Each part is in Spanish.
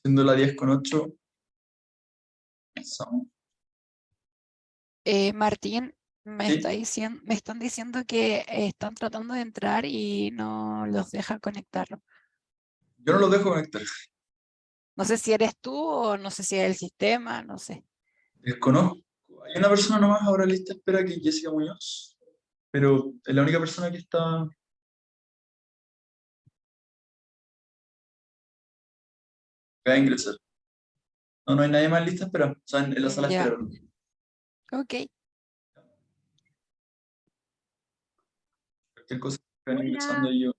Siendo la 10:08, comenzamos. Martín, Sí, me están diciendo que están tratando de entrar y no los deja conectarlo. yo no los dejo conectar. No sé si eres tú o no sé si es el sistema, no sé. Desconozco. Hay una persona nomás ahora en lista de espera, que es Jessica Muñoz, pero es la única persona que va a ingresar. No, no hay nadie más en lista de espera. O sea, en la sala de Ya, espera, perdón. ok. Cualquier cosa que van ingresando Hola. y yo.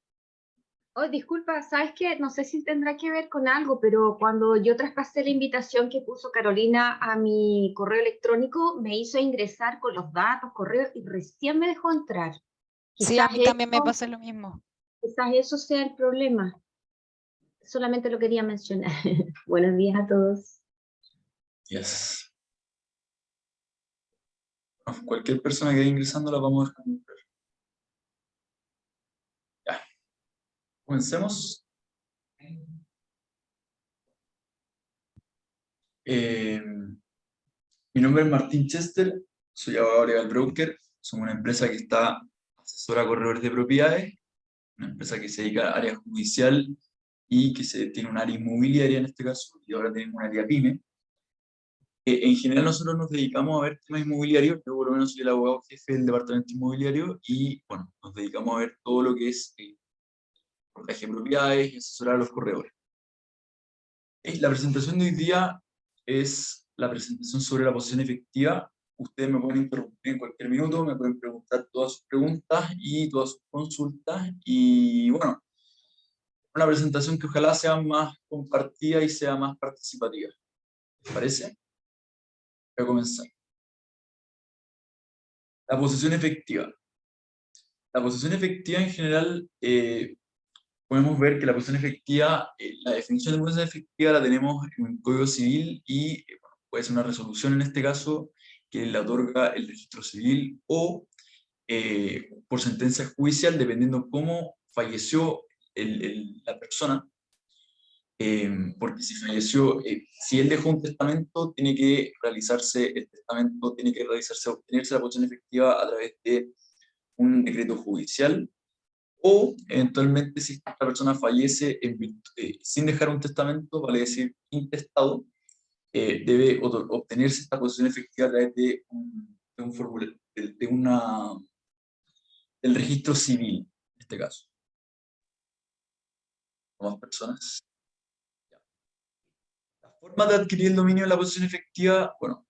Oh, disculpa, ¿sabes qué? No sé si tendrá que ver con algo, pero cuando yo traspasé la invitación que puso Carolina a mi correo electrónico, me hizo ingresar con los datos, correo, y recién me dejó entrar. Sí, a Quizás mí también me eso, pasa lo mismo. quizás eso sea el problema. Solamente lo quería mencionar. Buenos días a todos. Yes. Bueno, cualquier persona que vaya ingresando la vamos a dejar entrar. Ya, comencemos. Eh, Mi nombre es Martín Chester, soy abogado legal broker. Somos una empresa que está asesora a corredores de propiedades, una empresa que se dedica al área judicial y que tiene un área inmobiliaria en este caso, y ahora tenemos un área pyme. En general nosotros nos dedicamos a ver temas inmobiliarios. Yo por lo menos soy el abogado jefe del departamento inmobiliario y bueno, nos dedicamos a ver todo lo que es portaje de propiedades y asesorar a los corredores. La presentación de hoy día es la presentación sobre la posición efectiva. Ustedes me pueden interrumpir en cualquier minuto, me pueden preguntar todas sus preguntas y todas sus consultas. Y bueno, una presentación que ojalá sea más compartida y sea más participativa. ¿Les parece? Voy a comenzar. La posición efectiva. La posición efectiva en general, podemos ver que la posición efectiva, la definición de posición efectiva la tenemos en el Código Civil y bueno, puede ser una resolución en este caso que la otorga el registro civil o por sentencia judicial, dependiendo cómo falleció la persona. Porque si falleció, si él dejó un testamento, tiene que realizarse el testamento, tiene que realizarse, obtenerse la posición efectiva a través de un decreto judicial, o eventualmente si esta persona fallece sin dejar un testamento, vale decir intestado, debe obtenerse esta posición efectiva a través de un formulario, del registro civil, en este caso. ¿O más personas? La forma de adquirir el dominio de la posición efectiva, bueno,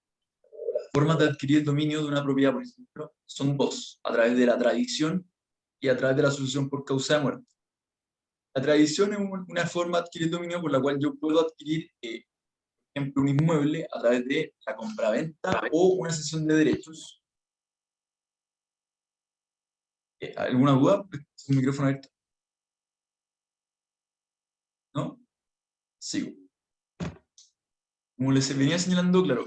las formas de adquirir el dominio de una propiedad, por ejemplo, son dos: a través de la tradición y a través de la sucesión por causa de muerte. La tradición es una forma de adquirir el dominio por la cual yo puedo adquirir, por ejemplo, un inmueble a través de la compraventa o una cesión de derechos. ¿Alguna duda? ¿Un micrófono abierto? ¿No? Sigo. Como les venía señalando, claro,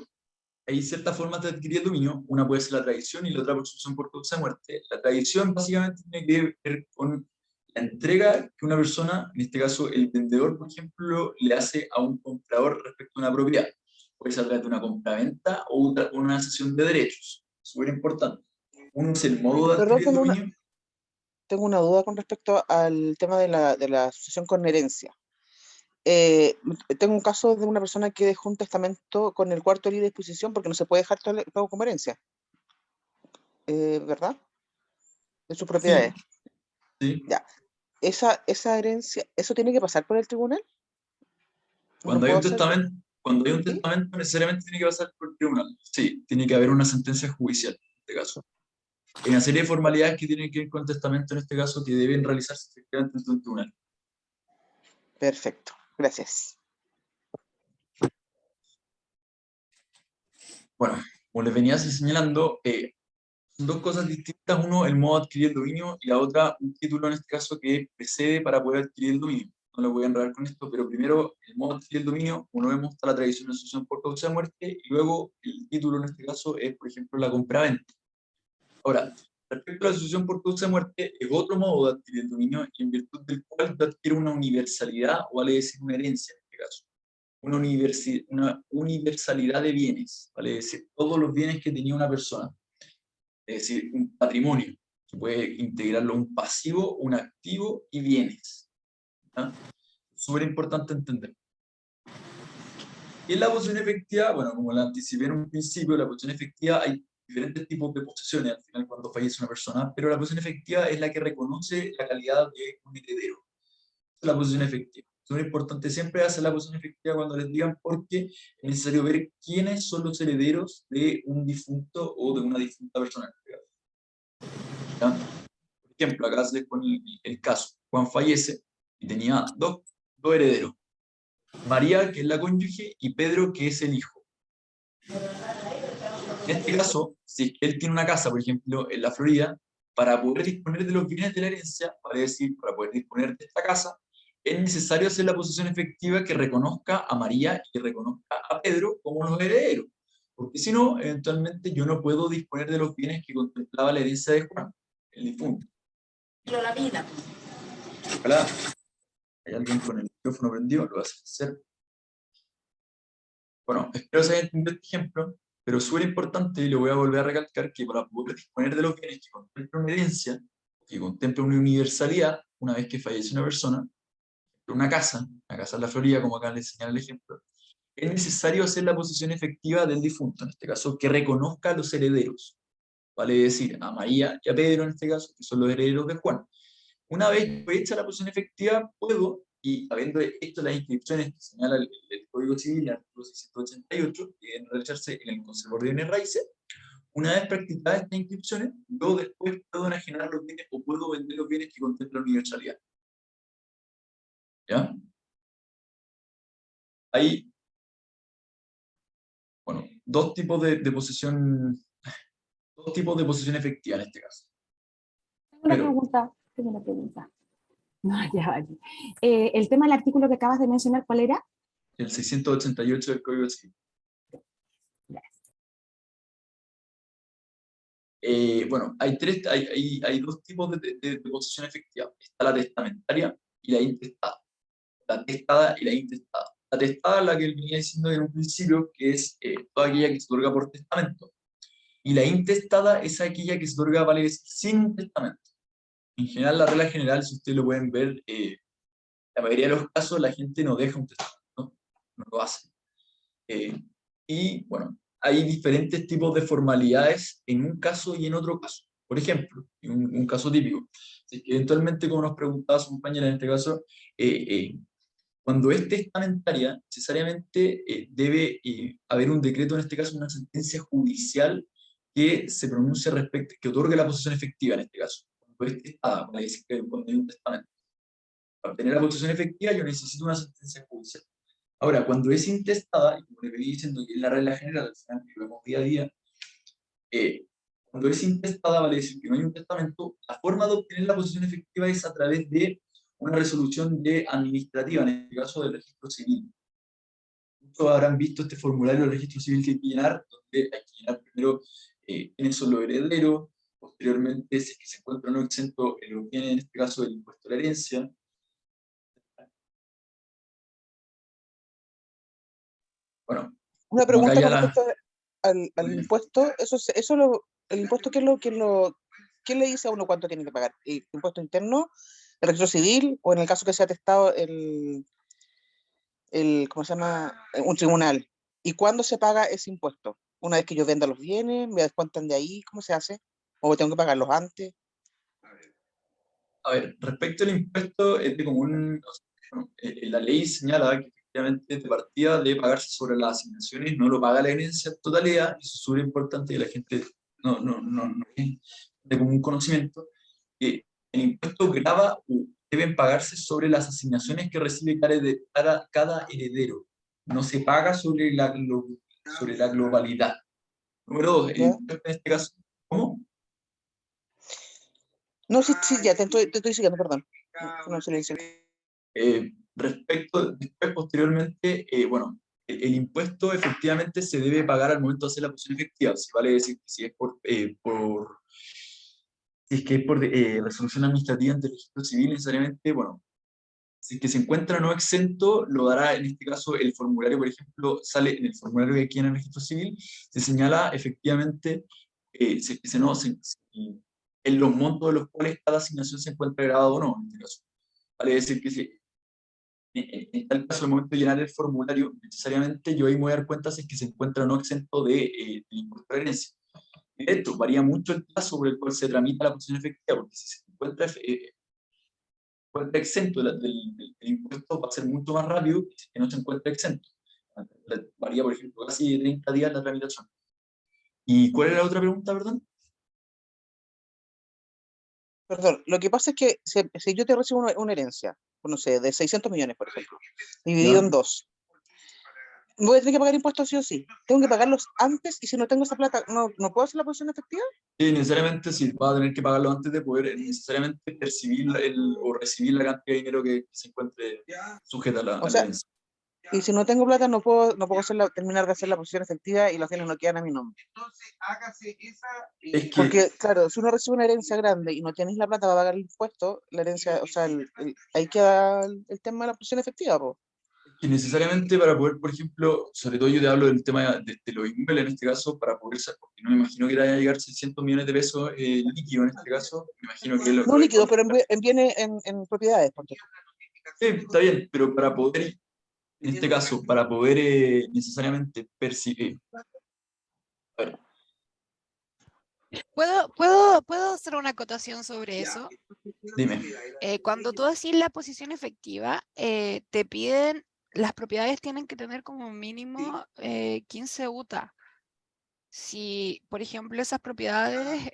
hay ciertas formas de adquirir el dominio. Una puede ser la tradición y la otra por sucesión por causa de muerte. La tradición básicamente tiene que ver con la entrega que una persona, en este caso el vendedor, por ejemplo, le hace a un comprador respecto a una propiedad. Puede ser a través de una compraventa o una cesión de derechos. Súper importante. Uno es el modo de Perdón, adquirir el dominio. tengo una duda con respecto al tema de la sucesión con herencia. Tengo un caso de una persona que dejó un testamento con el cuarto de libre disposición porque no se puede dejar todo el pago como herencia, ¿verdad? De sus propiedades. Sí. Ya. Esa herencia, ¿eso tiene que pasar por el tribunal? ¿No Cuando hay puedo un hacerlo? testamento, cuando hay un ¿Sí? testamento necesariamente tiene que pasar por el tribunal. Sí, tiene que haber una sentencia judicial, en este caso. Hay una serie de formalidades que tienen que ver con el testamento, en este caso, que deben realizarse efectivamente ante un tribunal. Perfecto. Gracias. Bueno, como les venía señalando, son dos cosas distintas. Uno, el modo de adquirir el dominio, y la otra, un título en este caso que precede para poder adquirir el dominio. No lo voy a enredar con esto, pero primero, el modo de adquirir el dominio, como vemos, está la tradición de sucesión por causa de muerte, y luego el título en este caso es, por ejemplo, la compraventa. Ahora, respecto a la sucesión por causa de muerte, es otro modo de adquirir el dominio en virtud del cual tú adquieres una universalidad o vale decir una herencia en este caso. una universalidad de bienes, ¿vale? Es decir, todos los bienes que tenía una persona, es decir, un patrimonio, que puede integrarlo un pasivo, un activo y bienes. ¿Ya? Súper importante entender. Y en la posesión efectiva, bueno, como la anticipé en un principio, la posesión efectiva hay diferentes tipos de posesiones al final cuando fallece una persona, pero la posesión efectiva es la que reconoce la calidad de un heredero. Esa es la posesión efectiva. Es muy importante siempre hacer la posesión efectiva cuando les digan, porque es necesario ver quiénes son los herederos de un difunto o de una difunta persona. ¿Ya? Por ejemplo, acá se les pone el caso. Juan fallece y tenía dos herederos. María, que es la cónyuge, y Pedro, que es el hijo. En este caso, si es que él tiene una casa, por ejemplo, en la Florida, para poder disponer de los bienes de la herencia, vale decir, para poder disponer de esta casa, es necesario hacer la posesión efectiva que reconozca a María y que reconozca a Pedro como los herederos. Porque si no, eventualmente yo no puedo disponer de los bienes que contemplaba la herencia de Juan, el difunto. La vida. Ojalá hay alguien con el micrófono prendido, lo hace hacer. Bueno, espero se haya entendido este ejemplo, pero súper importante, y lo voy a volver a recalcar, que para poder disponer de los bienes que contempla una herencia, que contempla una universalidad, una vez que fallece una persona, una casa en la Florida, como acá les señala el ejemplo, es necesario hacer la posesión efectiva del difunto, en este caso, que reconozca a los herederos, vale decir, a María y a Pedro, en este caso, que son los herederos de Juan. Una vez hecha la posesión efectiva, puedo, y habiendo hecho las inscripciones que señala el Código Civil, el artículo 688, que deben realizarse en el Conservador de Bienes Raíces, una vez practicadas estas inscripciones, yo después puedo enajenar los bienes o puedo vender los bienes que contemplan la universalidad. ¿Ya? Hay, bueno, dos tipos de posesión efectiva en este caso. Tengo una pregunta. No, ya vale. El tema del artículo que acabas de mencionar, ¿cuál era? El 688 del Código Civil. Bueno, hay dos tipos de posesión efectiva. Está la testamentaria y la intestada. La testada y la intestada. La testada es la que venía diciendo en un principio, que es toda aquella que se otorga por testamento. Y la intestada es aquella que se otorga, vale decir, sin testamento. En general, la regla general, si ustedes lo pueden ver, la mayoría de los casos la gente no deja un testamento, no lo hace. Y bueno, hay diferentes tipos de formalidades en un caso y en otro caso. Por ejemplo, en un caso típico, si eventualmente, como nos preguntaba su compañera en este caso, cuando es testamentaria, necesariamente debe haber un decreto, en este caso una sentencia judicial que se pronuncie respecto, que otorgue la posesión efectiva en este caso. Cuando es testada, cuando hay un testamento. Para obtener la posesión efectiva yo necesito una sentencia judicial. Ahora, cuando es intestada, y como le venía diciendo que es la regla general, al final que lo vemos día a día, cuando es intestada, vale decir que no hay un testamento, la forma de obtener la posesión efectiva es a través de una resolución administrativa, en este caso del registro civil. Muchos habrán visto este formulario del registro civil que hay que llenar, donde hay que llenar primero quiénes son los herederos, posteriormente si es que se encuentra no exento los bienes, en este caso del impuesto a la herencia. Bueno, Una pregunta con ya respecto al impuesto. El impuesto, ¿quién le dice a uno cuánto tiene que pagar? ¿El impuesto interno, el registro civil, o en el caso que sea atestado ¿cómo se llama? Un tribunal? ¿Y cuándo se paga ese impuesto? ¿Una vez que yo venda los bienes? ¿Me descuentan de ahí? ¿Cómo se hace? ¿O tengo que pagarlos antes? A ver, respecto al impuesto, es de común, la ley señala que efectivamente de partida debe pagarse sobre las asignaciones, no lo paga la herencia en totalidad, y eso es súper importante que la gente no es de común conocimiento, que el impuesto grava o deben pagarse sobre las asignaciones que recibe cada heredero, no se paga sobre la globalidad. Número dos, el ¿Ya? impuesto en este caso, ¿cómo? No, sí, ya, te estoy siguiendo, perdón. No, silencio. Después, posteriormente, bueno, el impuesto efectivamente se debe pagar al momento de hacer la posesión efectiva, si vale decir que si es si es que es por resolución administrativa ante el registro civil, necesariamente, bueno, Si es que se encuentra no exento, lo dará en este caso el formulario, por ejemplo, sale en el formulario que aquí en el registro civil, se señala efectivamente si es que en los montos de los cuales cada asignación se encuentra grabada o no, en este caso. Vale decir que si en tal caso, al momento de llenar el formulario, necesariamente yo ahí me voy a dar cuenta si es que se encuentra no exento de impuesto de herencia. Y de hecho, varía mucho el plazo por el cual se tramita la posición efectiva, porque si se encuentra exento del impuesto va a ser mucho más rápido que no se encuentra exento. Varía, por ejemplo, casi 30 días la tramitación. ¿Y cuál era la otra pregunta, perdón? Perdón, lo que pasa es que si yo te recibo una herencia, no sé, de 600 millones, por ejemplo, dividido ¿Ya? en dos, voy a tener que pagar impuestos sí o sí. Tengo que pagarlos antes y si no tengo esa plata, ¿no puedo hacer la posición efectiva? Sí, necesariamente sí, va a tener que pagarlo antes de poder necesariamente percibir o recibir la cantidad de dinero que se encuentre sujeta O a la sea, herencia. y si no tengo plata, no puedo terminar de hacer la posición efectiva y los bienes no quedan a mi nombre. Es que, Porque, claro, si uno recibe una herencia grande y no tienes la plata para pagar el impuesto, la herencia, o sea, ahí queda el tema de la posición efectiva, po. que necesariamente para poder, por ejemplo, sobre todo yo te hablo del tema de los inmuebles en este caso, para poder, porque no me imagino que te vaya a llegar 600 millones de pesos líquido en este caso, me imagino que No líquido, pero en bienes, en propiedades, ponte tú. sí, está bien, pero para poder, en este caso, para poder necesariamente percibir, a ver, ¿Puedo hacer una acotación sobre eso? dime, Cuando tú haces la posición efectiva, te piden, las propiedades tienen que tener como mínimo 15 UTA. Si, por ejemplo, esas propiedades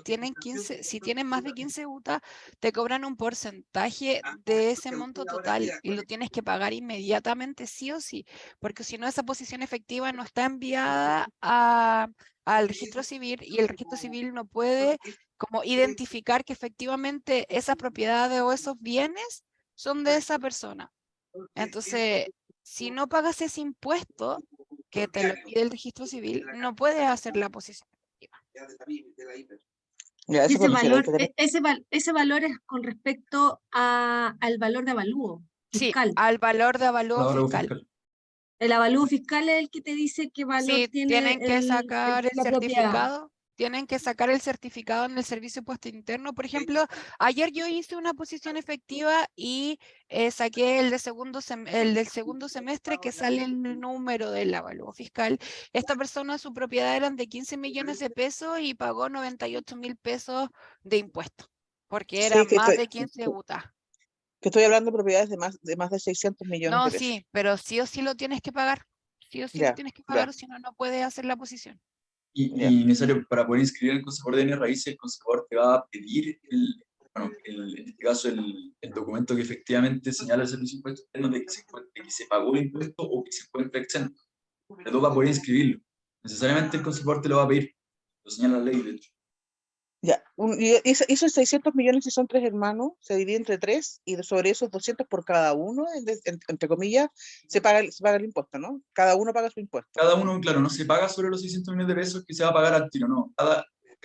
tienen 15, si tienen más de 15 UTA, te cobran un porcentaje de ese monto total y lo tienes que pagar inmediatamente, sí o sí, porque si no, esa posición efectiva no está enviada al registro civil y el registro civil no puede como identificar que efectivamente esas propiedades o esos bienes son de esa persona. Entonces, si no pagas ese impuesto que te lo pide el registro civil, no puedes hacer la posición efectiva. Ya, eso Ese me refiero, hay valor, que tener- ese valor es con respecto al valor de avalúo Sí, fiscal. al valor de avalúo la hora fiscal. fiscal. El avalúo fiscal es el que te dice qué valor Sí, tiene tienen que sacar el la propiedad. certificado. Tienen que sacar el certificado en el servicio de impuesto interno. Por ejemplo, ayer yo hice una posición efectiva y saqué el del segundo semestre que sale el número del avalúo fiscal. Esta persona, su propiedad eran de 15 millones de pesos y pagó 98.000 pesos de impuestos, porque sí, eran más de 15 UTA. que estoy hablando de propiedades de más de 600 millones No, de pesos. sí, pero sí o sí lo tienes que pagar. Sí o sí lo Ya, tienes que pagar, ya, o si no, no puedes hacer la posición. ya. Y necesario para poder inscribir en el conservador de bienes raíces, el conservador te va a pedir, en este caso, el documento que efectivamente señala el servicio de impuestos internos de que se pagó el impuesto o que se encuentra exento. Pero tú vas a poder inscribirlo. Necesariamente el conservador te lo va a pedir. Lo señala la ley, de hecho. Ya, y esos 600 millones, si son tres hermanos, se divide entre tres y sobre esos 200 por cada uno, entre comillas, se paga el impuesto, ¿no? Cada uno paga su impuesto. Cada uno, claro, no se paga sobre los 600 millones de pesos que se va a pagar al tiro, no.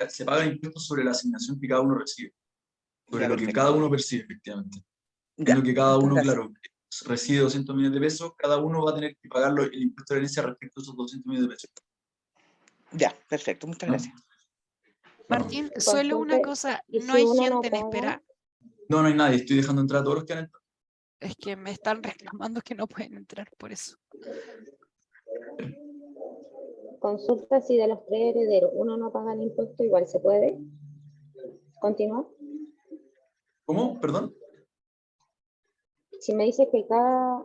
Se paga el impuesto sobre la asignación que cada uno recibe. Sobre Ya, lo que perfecto. cada uno percibe, efectivamente. Ya, Siendo que cada muchas uno, gracias. claro, recibe 200 millones de pesos, cada uno va a tener que pagar el impuesto de herencia respecto a esos 200 millones de pesos. Ya, perfecto, muchas ¿No? gracias. Bueno, Martín, solo una Consulte, cosa, y no si hay uno no gente en paga, espera. no hay nadie, estoy dejando entrar a todos los que han entrado. Es que me están reclamando que no pueden entrar por eso. consulta si de los tres herederos uno no paga el impuesto, igual se puede continuar. ¿Cómo? ¿Perdón? Si me dice que cada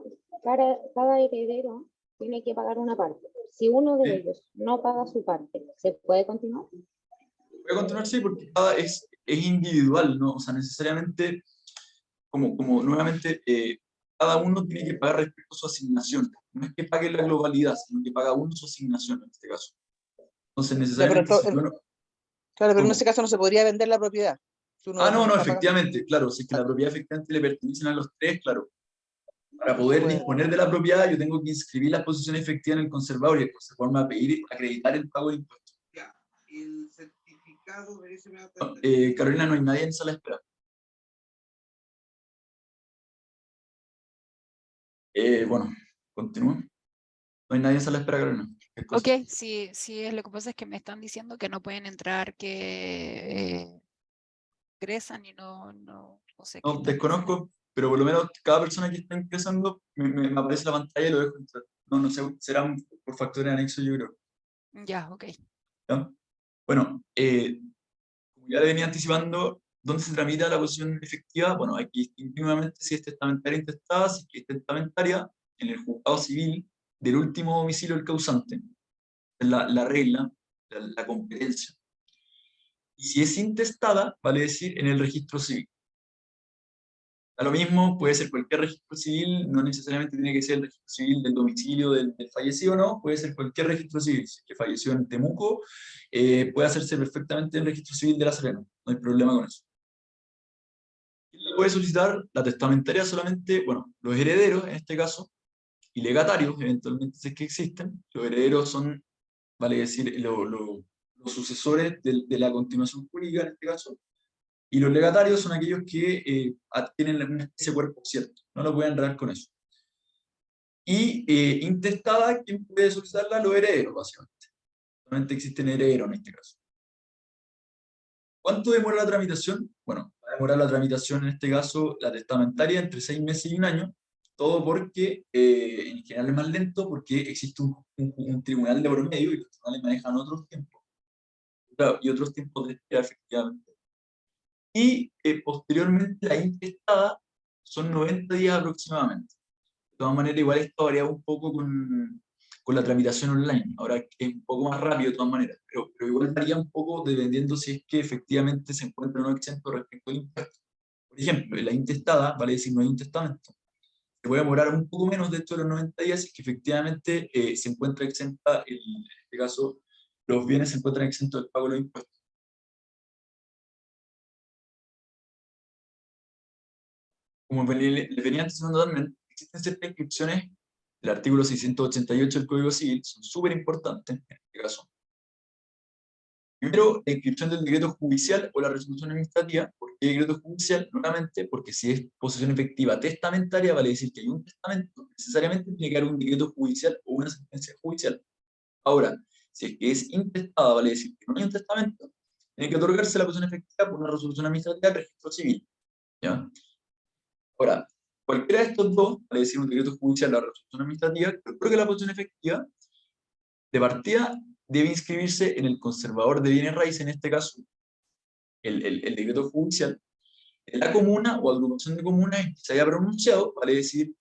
heredero tiene que pagar una parte, si uno de ¿Sí? ellos no paga su parte, ¿se puede continuar? Voy a continuar, sí, porque cada es individual, ¿no? O sea, necesariamente, como nuevamente, cada uno tiene que pagar respecto a su asignación. No es que pague la globalidad, sino que paga uno su asignación en este caso. Entonces, Ya, pero necesariamente, si uno... claro, pero en ese ¿Cómo? caso no se podría vender la propiedad. Si uno de Ah, los dos no, no no, está pagando. efectivamente, claro, si es que la propiedad efectivamente le pertenecen a los tres, claro. Para No se poder puede. disponer de la propiedad, yo tengo que inscribir la posición efectiva en el conservador y el conservador me va a pedir acreditar el pago de impuestos. El certificado de ese No, Carolina, no hay nadie en sala de espera. Bueno, continúo. No hay nadie en sala de espera, Carolina. ¿Qué cosa? Ok, sí, sí, lo que pasa es que me están diciendo que no pueden entrar, que ingresan y no sé qué No, están diciendo. desconozco, pero por lo menos cada persona que está ingresando me aparece la pantalla y lo dejo entrar. No, no sé, será por factor de anexo, yo creo. Ya, ok. ¿Ya? Bueno, como ya le venía anticipando, ¿dónde se tramita la posición efectiva? Bueno, aquí distintivamente si es testamentaria intestada, si es testamentaria, en el juzgado civil del último domicilio del causante. Es la regla, la competencia. Y si es intestada, vale decir en el registro civil. Da lo mismo, puede ser cualquier registro civil, no necesariamente tiene que ser el registro civil del domicilio del fallecido, no, puede ser cualquier registro civil. Si es que falleció en Temuco, puede hacerse perfectamente en el registro civil de La Serena, no hay problema con eso. ¿Quién le puede solicitar? La testamentaria solamente, bueno, los herederos en este caso, y legatarios, eventualmente si es que existen. Los herederos son, vale decir, los sucesores de la continuación jurídica en este caso, y los legatarios son aquellos que tienen una especie de cuerpo cierto, no lo pueden enredar con eso. Y intestada, ¿quién puede solicitarla? Los herederos, básicamente. Solamente existen herederos en este caso. ¿Cuánto demora la tramitación? Bueno, va a demorar la tramitación en este caso, la testamentaria, entre 6 meses y 1 año, todo porque en general es más lento, porque existe un tribunal de por medio y los tribunales manejan otros tiempos. Claro, y otros tiempos de espera, efectivamente. Y posteriormente la intestada son 90 días aproximadamente. De todas maneras, igual esto varía un poco con la tramitación online. Ahora es un poco más rápido de todas maneras, pero igual varía un poco dependiendo si es que efectivamente se encuentra o no exento respecto al impuesto. Por ejemplo, en la intestada, vale decir no hay un testamento. Se puede demorar un poco menos de los 90 días si es que efectivamente se encuentra exenta, en este caso, los bienes se encuentran exentos del pago de los impuestos. Como le venía anticipando también, existen ciertas inscripciones del artículo 688 del Código Civil, son súper importantes en este caso. Primero, la inscripción del decreto judicial o la resolución administrativa. ¿Por qué decreto judicial? Nuevamente, porque si es posesión efectiva testamentaria, vale decir que hay un testamento, necesariamente tiene que haber un decreto judicial o una sentencia judicial. Ahora, si es que es intestada, vale decir que no hay un testamento, tiene que otorgarse la posesión efectiva por una resolución administrativa del registro civil. ¿Ya? Ahora, cualquiera de estos dos, vale decir un decreto judicial o la resolución administrativa, pero creo que la posesión efectiva, de partida, debe inscribirse en el conservador de bienes raíces, en este caso, el decreto judicial, de la comuna o agrupación de comunas en que se haya pronunciado, vale decir,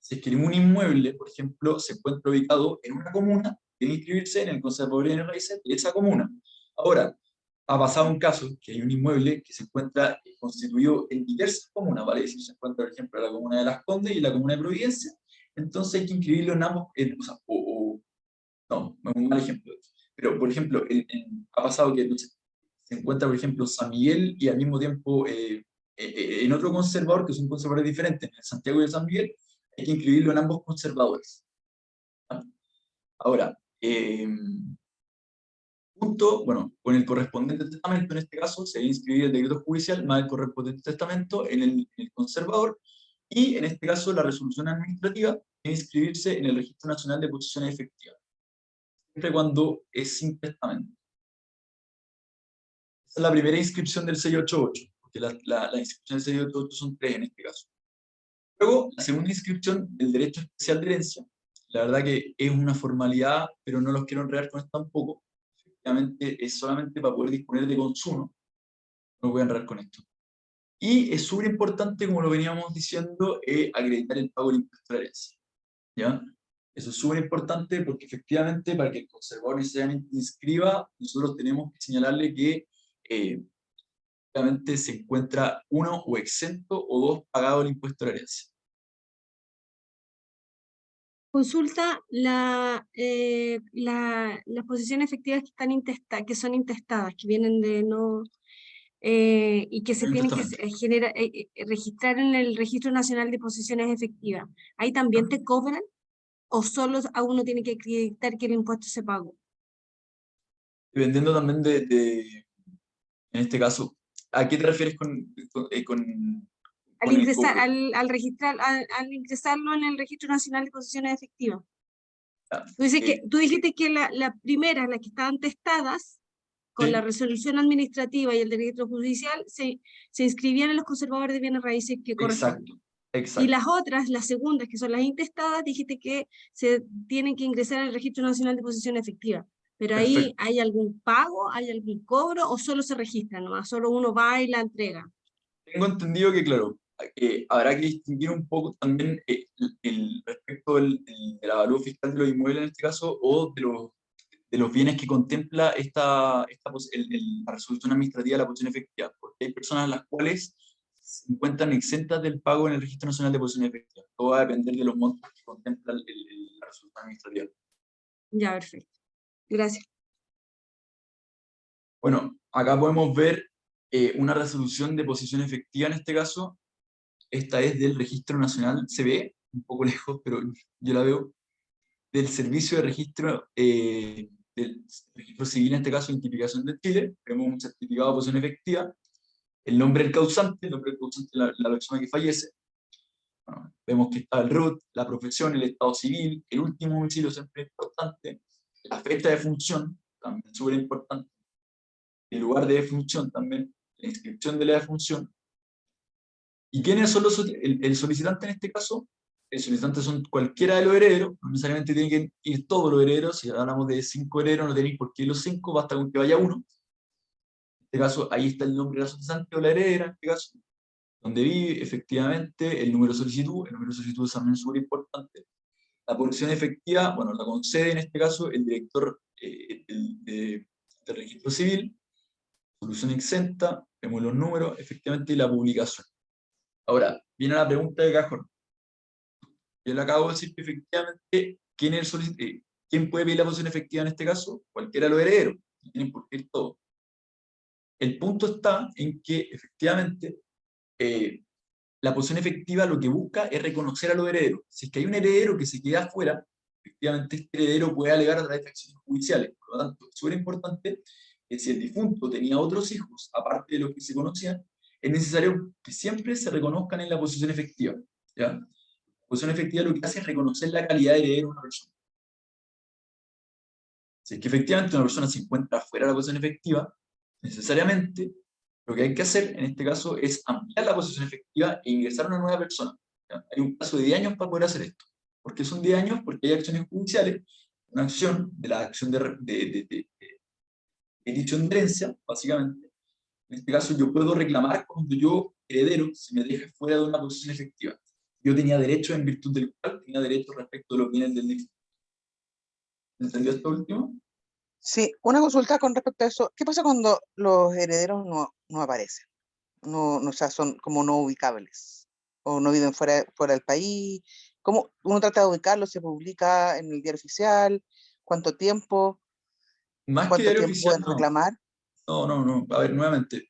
si es que un inmueble, por ejemplo, se encuentra ubicado en una comuna, debe inscribirse en el conservador de bienes raíces de esa comuna. Ahora, ha pasado un caso que hay un inmueble que se encuentra constituido en diversas comunas, vale decir, se encuentra, por ejemplo, la comuna de Las Condes y la comuna de Providencia, entonces hay que inscribirlo en ambos, no, es un mal ejemplo, pero por ejemplo, ha pasado que no sé, se encuentra, por ejemplo, San Miguel y al mismo tiempo en otro conservador, que son conservadores diferentes, en Santiago y en San Miguel, hay que inscribirlo en ambos conservadores. ¿Ah? Ahora, junto, bueno, con el correspondiente testamento, en este caso, se debe inscribir el decreto judicial más el correspondiente testamento en el conservador, y en este caso la resolución administrativa debe inscribirse en el Registro Nacional de Posesiones Efectivas, siempre cuando es sin testamento. Esa es la primera inscripción del 688, porque la inscripción del 688 son 3 en este caso. Luego, la segunda inscripción del derecho especial de herencia, la verdad que es una formalidad, pero no los quiero enredar con esto tampoco. Efectivamente, es solamente para poder disponer de consumo, no voy a enredar con esto. Y es súper importante, como lo veníamos diciendo, acreditar el pago del impuesto de la herencia. ¿Ya? Eso es súper importante porque efectivamente para que el conservador necesariamente inscriba, nosotros tenemos que señalarle que efectivamente se encuentra uno o exento o dos pagado el impuesto de la herencia. Consulta las posiciones efectivas que están que son intestadas, que vienen de no y que se Hay un tienen que testamento. registrar en el Registro Nacional de Posiciones Efectivas. ¿Ahí también te cobran o solo a uno tiene que acreditar que el impuesto se pagó? Dependiendo también en este caso, ¿a qué te refieres con Al con el ingresar, cobro. al ingresarlo en el Registro Nacional de Posiciones Efectivas. Ya, Tú dijiste que la primera, las que estaban testadas, con sí, la resolución administrativa y el registro judicial, se inscribían en los conservadores de bienes raíces que corresponden. exacto, Y exacto. las otras, las segundas, que son las intestadas, dijiste que se tienen que ingresar al Registro Nacional de Posición Efectiva. Pero ahí, Perfecto. ¿hay algún pago, hay algún cobro o solo se registran nomás? Solo uno va y la entrega. Tengo entendido que, claro, habrá que distinguir un poco también respecto del avalúo fiscal de los inmuebles en este caso, o de los bienes que contempla la resolución administrativa de la posición efectiva, porque hay personas a las cuales se encuentran exentas del pago en el Registro Nacional de Posición Efectiva. Todo va a depender de los montos que contempla la resolución administrativa. Ya, perfecto. Gracias. Bueno, acá podemos ver una resolución de posición efectiva en este caso. Esta es del Registro Nacional, se ve un poco lejos, pero yo la veo, del Servicio de Registro, del Registro Civil, en este caso, Identificación de Chile. Tenemos un certificado de posición efectiva, el nombre del causante, el nombre del causante de la persona que fallece. Bueno, vemos que está el RUT, la profesión, el estado civil, el último domicilio siempre es importante, la fecha de función, también súper importante, el lugar de defunción también, la inscripción de la defunción. ¿Y quiénes son el solicitante en este caso? El solicitante son cualquiera de los herederos, no necesariamente tienen que ir todos los herederos. Si hablamos de 5 herederos, no tenéis por qué ir los 5, basta con que vaya uno. En este caso, ahí está el nombre de la solicitante o la heredera, en este caso, donde vive, efectivamente, el número de solicitud. El número de solicitud es también súper importante. La posición efectiva, bueno, la concede en este caso el director del registro civil, solución exenta, vemos los números, efectivamente, y la publicación. Ahora, viene la pregunta de cajón. Yo le acabo de decir que efectivamente, ¿quién puede pedir la posición efectiva en este caso? Cualquiera de los herederos, no tienen por qué ir todos. El punto está en que efectivamente la posición efectiva lo que busca es reconocer a los herederos. Si es que hay un heredero que se queda afuera, efectivamente este heredero puede alegar a través de acciones judiciales. Por lo tanto, es súper importante que si el difunto tenía otros hijos, aparte de los que se conocían, es necesario que siempre se reconozcan en la posición efectiva. ¿Ya? La posición efectiva lo que hace es reconocer la calidad de heredero de una persona. Si es que efectivamente una persona se encuentra fuera de la posición efectiva, necesariamente lo que hay que hacer en este caso es ampliar la posición efectiva e ingresar a una nueva persona. ¿Ya? Hay un plazo de 10 años para poder hacer esto. ¿Por qué son 10 años? Porque hay acciones judiciales, una acción de la acción de dicho en herencia, básicamente. En este caso yo puedo reclamar cuando yo, heredero, se me deje fuera de una posición efectiva. Yo tenía derecho en virtud del cual tenía derecho respecto de los bienes del difunto. ¿Entendió esto último? Sí, una consulta con respecto a eso. ¿Qué pasa cuando los herederos no aparecen? O sea, son como no ubicables o no viven fuera del país. ¿Cómo uno trata de ubicarlos? ¿Se publica en el diario oficial? ¿Cuánto tiempo? Más que ¿Cuánto diario tiempo oficial, pueden no. reclamar? No. A ver, nuevamente,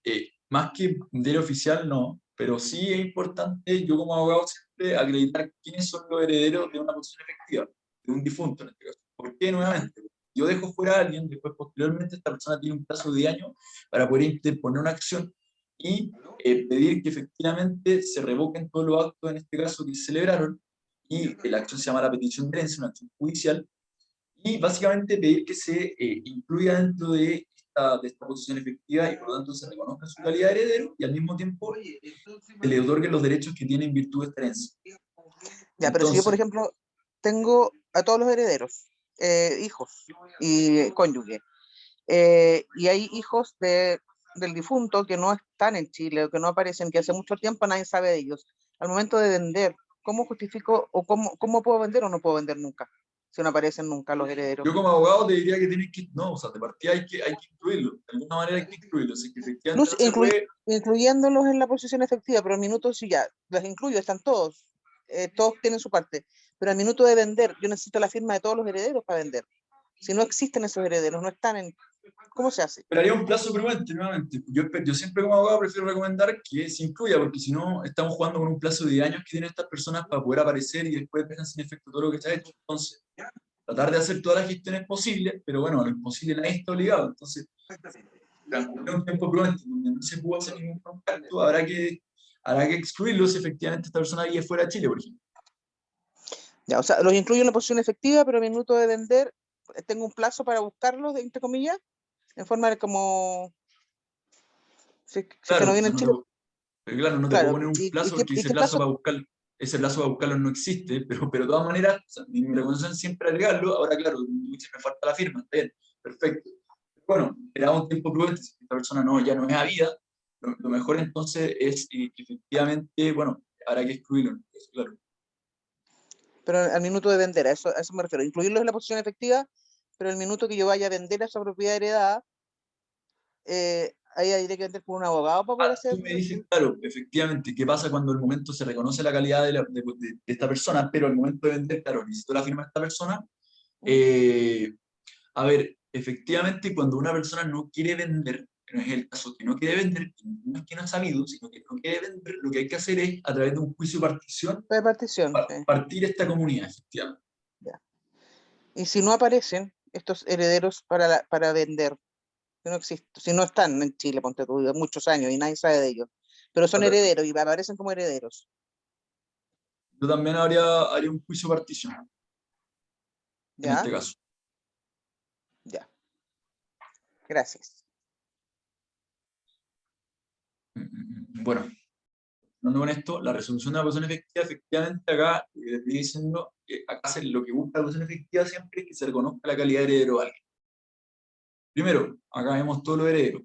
más que diario oficial, no. Pero sí es importante, yo como abogado, siempre acreditar quiénes son los herederos de una posición efectiva, de un difunto en este caso. ¿Por qué? Nuevamente, yo dejo fuera a alguien, después posteriormente esta persona tiene un plazo de años para poder interponer una acción y pedir que efectivamente se revoquen todos los actos, en este caso, que se celebraron, y la acción se llama la petición de herencia, una acción judicial, y básicamente pedir que se incluya dentro de esta posición efectiva y por lo tanto se reconozca su calidad de heredero y al mismo tiempo se le otorguen los derechos que tiene en virtud de esta herencia. Ya, pero si yo, por Entonces, ejemplo, tengo a todos los herederos, hijos y cónyuge, y hay hijos del difunto que no están en Chile o que no aparecen, que hace mucho tiempo nadie sabe de ellos. Al momento de vender, ¿cómo justifico o cómo puedo vender o no puedo vender nunca? Si no aparecen nunca los herederos. yo como abogado te diría que tienes que, no, o sea, de partida hay que incluirlo, de alguna manera hay que incluirlo, si es que efectivamente Incluso, no se puede. incluyéndolos en la posición efectiva, pero al minuto sí ya, los incluyo, están todos, todos tienen su parte, pero al minuto de vender, yo necesito la firma de todos los herederos para vender. Si no existen esos herederos, no están en... ¿Cómo se hace? Pero haría un plazo prudente, nuevamente. Yo siempre como abogado prefiero recomendar que se incluya, porque si no, estamos jugando con un plazo de años que tienen estas personas para poder aparecer y después dejan sin efecto todo lo que se ha hecho. Entonces, tratar de hacer todas las gestiones posibles, pero bueno, a lo imposible nadie está obligado. Entonces, transcurrir un tiempo prudente donde no se pudo hacer ningún contacto, habrá que Habrá que excluirlos si efectivamente esta persona vive fuera de Chile, por ejemplo. Ya, o sea, los incluyo en la posición efectiva, pero minuto de vender, tengo un plazo para buscarlos, entre comillas, en forma de como, si es que no Claro, vienen en Chile, pero claro, no te puedo claro, poner un plazo porque y qué plazo? ese plazo para buscarlo no existe, pero de todas maneras, o sea, mi recomendación es siempre agregarlo. Ahora, claro, si me falta la firma, está bien, perfecto. Bueno, le damos un tiempo prudente, si esta persona ya no es habida, lo mejor entonces es que efectivamente, bueno, habrá que excluirlo, eso, claro. Pero al minuto de vender, a eso me refiero, incluirlos en la posición efectiva, pero el minuto que yo vaya a vender esa propiedad heredada, ahí hay que vender con un abogado para poder hacer. Tú me dices, claro, efectivamente, ¿qué pasa cuando el momento se reconoce la calidad de esta persona, pero al momento de vender, claro, necesito la firma de esta persona? A ver, efectivamente, cuando una persona no quiere vender, no es el caso que no quiere vender, no es que no ha sabido, sino que no quiere vender, lo que hay que hacer es, a través de un juicio de partición, De partición. partir esta comunidad, efectivamente. Ya. Y si no aparecen estos herederos para vender, que no existen, si no están en Chile, ponte tú, muchos años y nadie sabe de ellos, pero son herederos y aparecen como herederos. Yo también haría un juicio de partición, en ¿Ya? este caso. Ya. Gracias. Bueno, no con esto, la resolución de la posición efectiva, efectivamente acá, les estoy diciendo, que acá lo que busca la posición efectiva siempre es que se reconozca la calidad de heredero a alguien. Primero, acá vemos todos los herederos.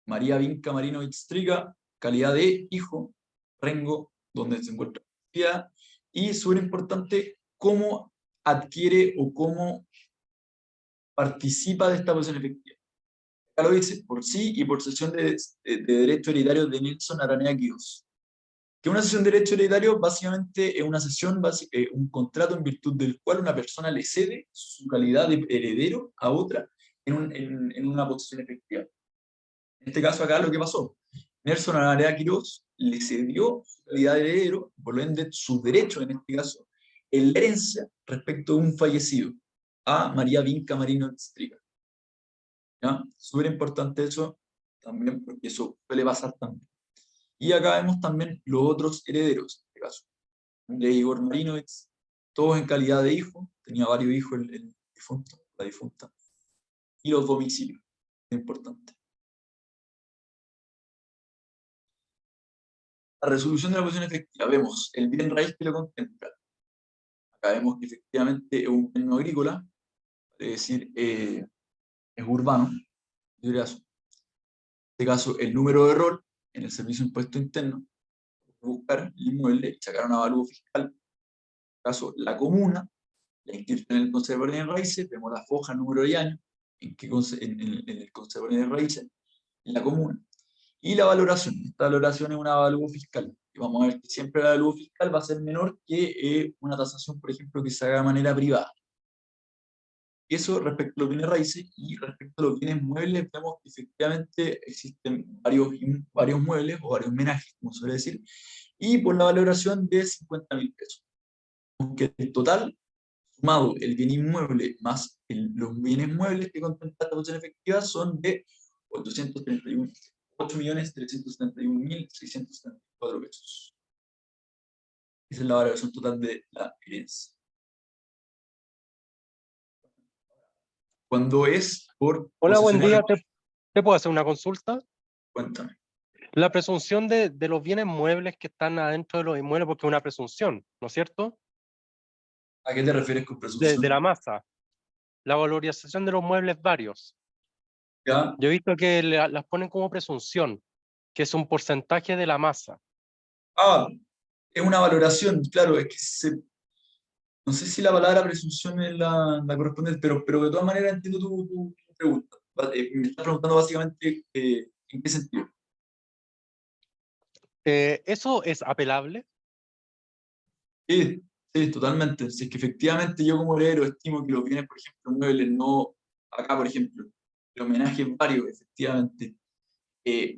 María Vinca Marinovich Striga, calidad de hijo, Rengo, donde se encuentra la propiedad, y súper importante, cómo adquiere o cómo participa de esta posición efectiva. Acá lo dice, por sí y por cesión de derecho hereditario de Nelson Aranea Quirós. Que una cesión de derecho hereditario básicamente es una cesión, un contrato en virtud del cual una persona le cede su calidad de heredero a otra en una posición efectiva. En este caso acá lo que pasó, Nelson Aranea Quirós le cedió su calidad de heredero, por lo ende su derecho en este caso, en la herencia respecto de un fallecido, a María Vinca Marino Striga. ¿Ya? Súper importante eso también, porque eso suele pasar también. Y acá vemos también los otros herederos, en este caso, de Igor Marinovich, todos en calidad de hijo, tenía varios hijos el difunto, la difunta, y los domicilios, es importante. La resolución de la posición efectiva, vemos el bien raíz que lo contempla. Acá vemos que efectivamente es un bien no agrícola, es decir, es urbano, en este caso el número de rol en el servicio de impuesto interno, buscar el inmueble y sacar un avalúo fiscal, en este caso la comuna, la inscripción en el conservador de raíces, vemos la foja, número de año, en el conservador de raíces, en la comuna, y la valoración. Esta valoración es un avalúo fiscal. Y vamos a ver que siempre el avalúo fiscal va a ser menor que una tasación, por ejemplo, que se haga de manera privada. Eso respecto a los bienes raíces, y respecto a los bienes muebles, vemos que efectivamente existen varios muebles o varios menajes, como suele decir, y por la valoración de 50.000 pesos. Aunque el total, sumado el bien inmueble más los bienes muebles que contempla esta posición efectiva, son de 8.371.674 pesos. Esa es la valoración total de la herencia. Cuando es por Hola, buen posesiones, día. ¿Te puedo hacer una consulta? cuéntame. La presunción de los bienes muebles que están adentro de los inmuebles, porque es una presunción, ¿no es cierto? ¿A qué te refieres con De presunción? la masa. La valorización de los muebles varios. ¿Ya? Yo he visto que las ponen como presunción, que es un porcentaje de la masa. Ah, es una valoración, claro, es que no sé si la palabra presunción es la correspondiente, pero de todas maneras entiendo tu pregunta. Me estás preguntando básicamente en qué sentido. ¿Eso es apelable? Sí, sí, totalmente. Si es que efectivamente yo como heredero estimo que los bienes, por ejemplo, muebles, no, acá por ejemplo, los homenajes varios, efectivamente,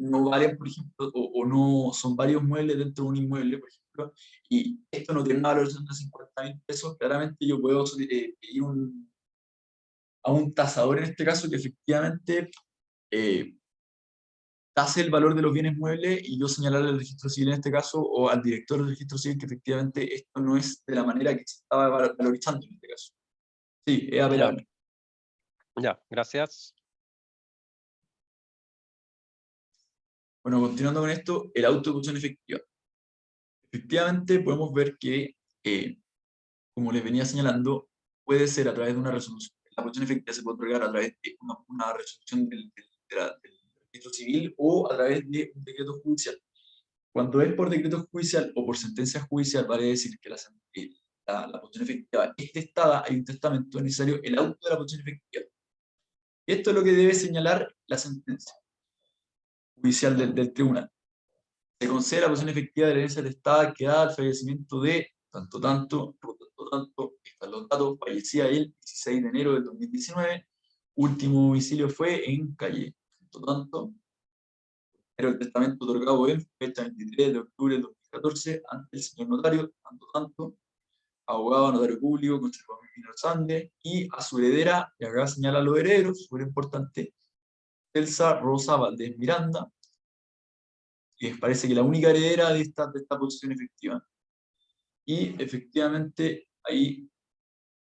no valen, por ejemplo, o no son varios muebles dentro de un inmueble, por ejemplo, y esto no tiene una valoración de 50.000 pesos, claramente yo puedo pedir a un tasador en este caso que efectivamente tase el valor de los bienes muebles y yo señalarle al registro civil en este caso, o al director del registro civil, que efectivamente esto no es de la manera que se estaba valorizando en este caso. Sí, es apelable. Ya, gracias. Bueno, continuando con esto, el auto de posición efectiva. Efectivamente, podemos ver que, como les venía señalando, puede ser a través de una resolución. La posición efectiva se puede otorgar a través de una resolución del registro civil o a través de un decreto judicial. Cuando es por decreto judicial o por sentencia judicial, vale decir que la posición efectiva es testada, hay un testamento, es necesario el auto de la posición efectiva. Esto es lo que debe señalar la sentencia judicial del tribunal. Se concede la posición efectiva de la herencia testada que da al fallecimiento de tanto, están los datos, fallecía el 16 de enero del 2019, último domicilio fue en calle, tanto, pero el testamento otorgado en fecha 23 de octubre del 2014 ante el señor notario, tanto, abogado, notario público, conservador Minor Sande, y a su heredera, y acá señala los herederos, súper importante, Elsa Rosa Valdés Miranda, que parece que la única heredera de esta posición efectiva. Y efectivamente ahí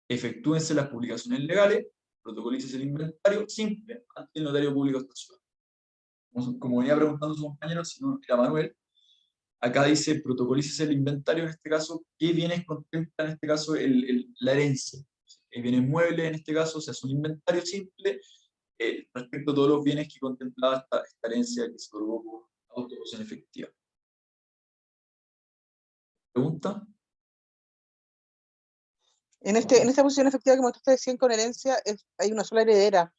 efectúense las publicaciones legales, protocolícese el inventario simple ante el notario público de esta ciudad. Como venía preguntando su compañero, si no era Manuel, acá dice protocolícese el inventario, en este caso, ¿qué bienes contempla en este caso la herencia? Bienes muebles, en este caso, se hace un inventario simple respecto a todos los bienes que contemplaba esta herencia que se otorgó por autoposición efectiva. ¿Pregunta? En esta posición efectiva que mostraste de 100 con herencia, hay una sola heredera.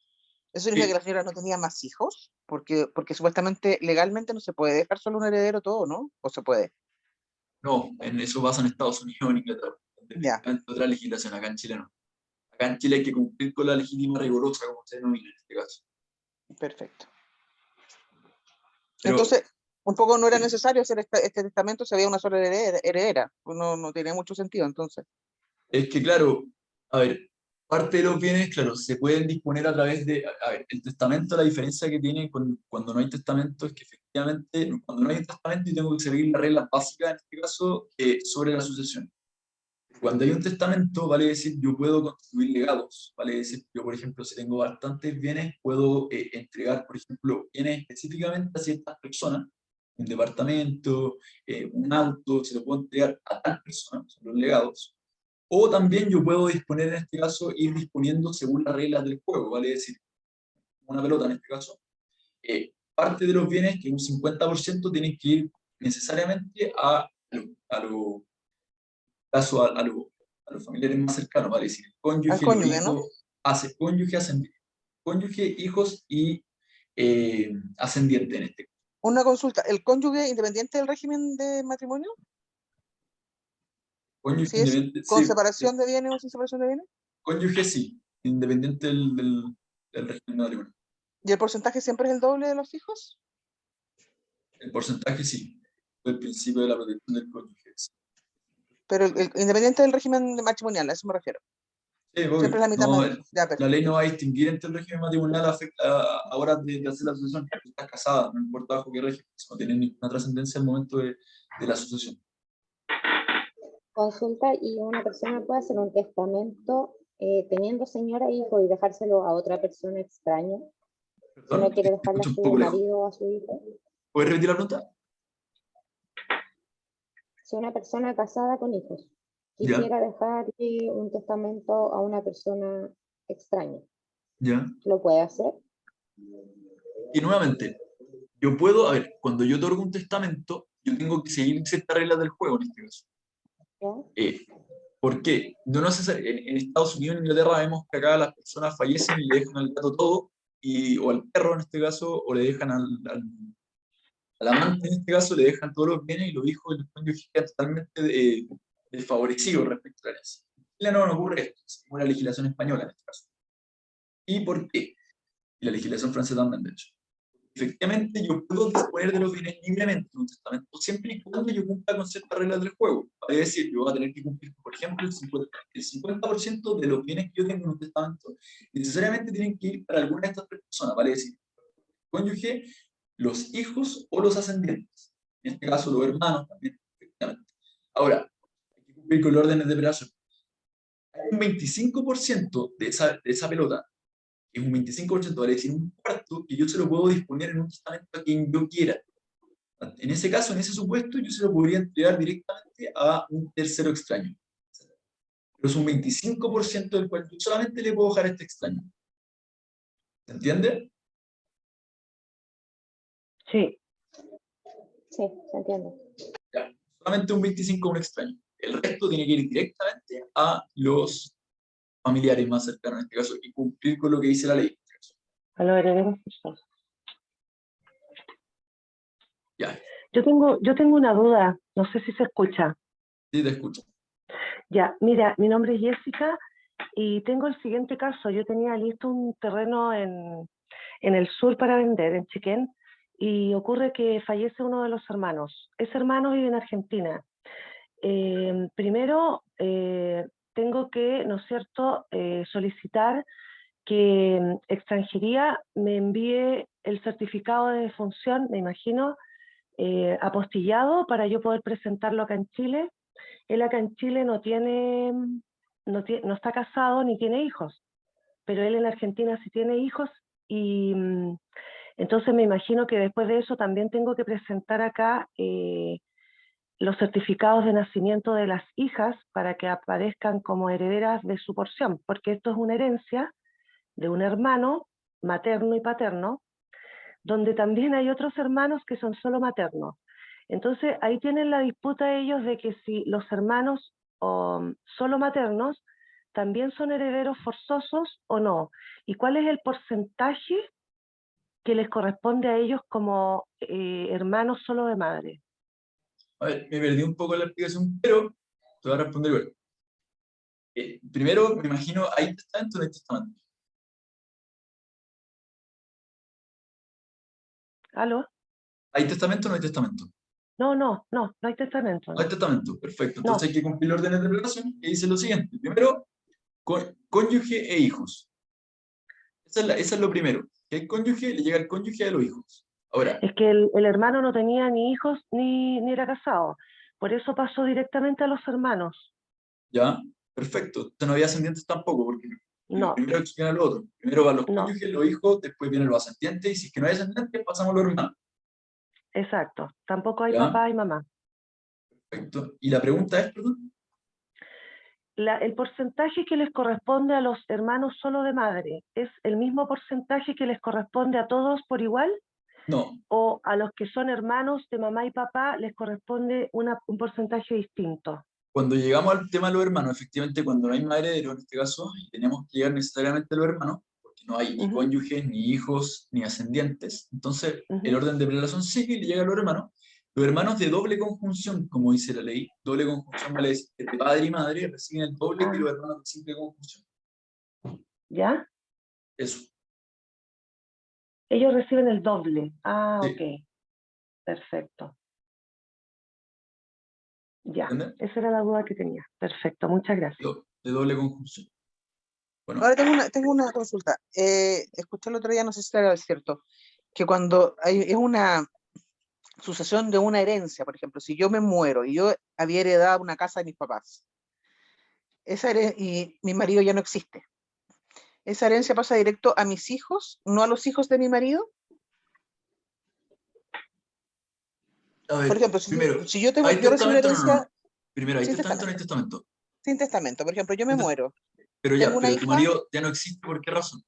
¿Eso significa Sí. que la señora no tenía más hijos? Porque supuestamente, legalmente no se puede dejar solo un heredero todo, ¿no? ¿O se puede? No, en eso pasa en Estados Unidos o en Inglaterra. Ya. Otra legislación, acá en Chile no. Acá en Chile hay que cumplir con la legítima rigurosa, como se denomina en este caso. Perfecto. Pero, entonces, un poco no era necesario hacer este testamento si había una sola heredera. No tiene mucho sentido, entonces. es que claro, a ver, parte de los bienes, claro, se pueden disponer a través de, a ver, el testamento, la diferencia que tiene cuando no hay testamento es que efectivamente, cuando no hay un testamento yo tengo que seguir las reglas básicas, en este caso, sobre la sucesión. Cuando hay un testamento, vale decir, yo puedo constituir legados, vale decir, yo por ejemplo, si tengo bastantes bienes, puedo entregar, por ejemplo, bienes específicamente a ciertas personas, un departamento, un auto, se lo puedo entregar a tal persona, son los legados. O también yo puedo disponer, en este caso, ir disponiendo según las reglas del juego, vale decir, una pelota en este caso. Parte de los bienes, que un 50% tienen que ir necesariamente a los familiares más cercanos, vale decir, el cónyuge, Al cónyuge, los ¿no? hijos, cónyuge, hijos y ascendiente en este caso. Una consulta, ¿el cónyuge independiente del régimen de matrimonio? Cónyuge ¿Sí es independiente, con sí, separación de bienes o sin separación de bienes? cónyuge sí, independiente del régimen de matrimonio. ¿Y el porcentaje siempre es el doble de los hijos? El porcentaje sí, el principio de la protección del cónyuge. Sí. Pero independiente del régimen matrimonial, a eso me refiero. Sí, obvio. Siempre es la mitad No, más. Ya, la ley no perfecto. va a distinguir entre el régimen matrimonial a horas de hacer la sucesión. Si estás casada, no importa bajo qué régimen, no tiene ninguna trascendencia al momento de la sucesión. Consulta, ¿y una persona puede hacer un testamento teniendo señora e hijo y dejárselo a otra persona extraña? Si ¿Perdón? no quiere Te dejarle a escucho un su poco lejos. marido o a su hijo. ¿Puedes repetir la pregunta? Si una persona casada con hijos Ya, quisiera dejarle un testamento a una persona extraña, ya. ¿lo puede hacer? Y nuevamente, yo puedo, a ver, cuando yo otorgo un testamento, yo tengo que seguir ciertas reglas del juego en este caso. ¿Ya? ¿Por qué? No sé, en Estados Unidos, en Inglaterra, vemos que acá las personas fallecen y le dejan al gato todo, o al perro en este caso, o le dejan al amante en este caso, le dejan todos los bienes y los hijos y los cónyuges quedan totalmente desfavorecidos respecto a eso. En Chile no ocurre esto, es como la legislación española en este caso. ¿Y por qué? Y la legislación francesa también, de hecho. Efectivamente, yo puedo disponer de los bienes libremente en un testamento, siempre y cuando yo cumpla con ciertas reglas del juego. Es decir, yo voy a tener que cumplir, por ejemplo, el 50% de los bienes que yo tengo en un testamento necesariamente tienen que ir para alguna de estas tres personas, vale decir, cónyuge, los hijos o los ascendientes. En este caso, los hermanos también, efectivamente. Ahora, hay que cumplir con los órdenes de operación. Hay un 25% de esa pelota, que es un 25%, vale decir, un cuarto, que yo se lo puedo disponer en un testamento a quien yo quiera. En ese caso, en ese supuesto, yo se lo podría entregar directamente a un tercero extraño. Pero es un 25% del cual yo solamente le puedo dejar a este extraño. ¿Se entiende? Sí. Sí, se entiende. Ya, solamente un 25% a un extraño. El resto tiene que ir directamente a los familiares más cercanos en este caso y cumplir con lo que dice la ley. A los herederos forzosos. Ya, Yo tengo una duda, no sé si se escucha. sí te escucho. Ya, mira, mi nombre es Jessica y tengo el siguiente caso. Yo tenía listo un terreno en el sur para vender, en Chiquén, y ocurre que fallece uno de los hermanos. Ese hermano vive en Argentina. Primero, tengo que, ¿no es cierto?, solicitar que extranjería me envíe el certificado de defunción, me imagino, apostillado para yo poder presentarlo acá en Chile. Él acá en Chile no está casado ni tiene hijos, pero él en Argentina sí tiene hijos y entonces me imagino que después de eso también tengo que presentar acá los certificados de nacimiento de las hijas para que aparezcan como herederas de su porción, porque esto es una herencia de un hermano materno y paterno, donde también hay otros hermanos que son solo maternos. Entonces ahí tienen la disputa ellos de que si los hermanos solo maternos también son herederos forzosos o no, y cuál es el porcentaje que les corresponde a ellos como hermanos solo de madre. A ver, me perdí un poco la explicación, pero te voy a responder igual. Primero, me imagino, ¿hay testamento o no hay testamento? ¿Aló? ¿Hay testamento o no hay testamento? No hay testamento, No hay no. testamento, perfecto. No, Entonces hay que cumplir los órdenes de prelación que dice lo siguiente. Primero, cónyuge e hijos. Esa es lo primero. Que el cónyuge le llega al cónyuge a los hijos. Ahora, es que el hermano no tenía ni hijos ni era casado. Por eso pasó directamente a los hermanos. ya, perfecto. Entonces no había ascendientes tampoco, porque lo No, primero que viene lo otro. Primero van los no, cónyuges, los hijos, después vienen los ascendientes, y si es que no hay ascendientes, pasamos a los hermanos. exacto. Tampoco hay ¿Ya? papá y mamá. Perfecto. Y la pregunta es, perdón. El porcentaje que les corresponde a los hermanos solo de madre, ¿es el mismo porcentaje que les corresponde a todos por igual? No, ¿O a los que son hermanos de mamá y papá les corresponde un porcentaje distinto? cuando llegamos al tema de los hermanos, efectivamente, cuando no hay más herederos, en este caso, y tenemos que llegar necesariamente a los hermanos, porque no hay ni cónyuges, ni hijos, ni ascendientes, entonces el orden de prelación sigue y le llega a los hermanos. Los hermanos de doble conjunción, como dice la ley, doble conjunción vale decir que de padre y madre reciben el doble que los hermanos de simple conjunción. ¿Ya? Eso. Ellos reciben el doble. Ah, Sí. ok. Perfecto. Ya, ¿Entiendes? esa era la duda que tenía. Perfecto, muchas gracias. De doble conjunción. Bueno, Ahora tengo una consulta. Escuché el otro día, no sé si era cierto, que cuando es una sucesión de una herencia, por ejemplo, si yo me muero y yo había heredado una casa de mis papás, y mi marido ya no existe, ¿esa herencia pasa directo a mis hijos, no a los hijos de mi marido? a Por ver, ejemplo, primero, yo recibo una ¿hay testamento? No, no, herencia no. Primero, ¿hay sin testamento o no hay testamento, testamento? sin testamento. Por ejemplo, yo me Sin tes- muero, Pero tengo ya, una pero tu hija, marido ya no existe, ¿por qué razón?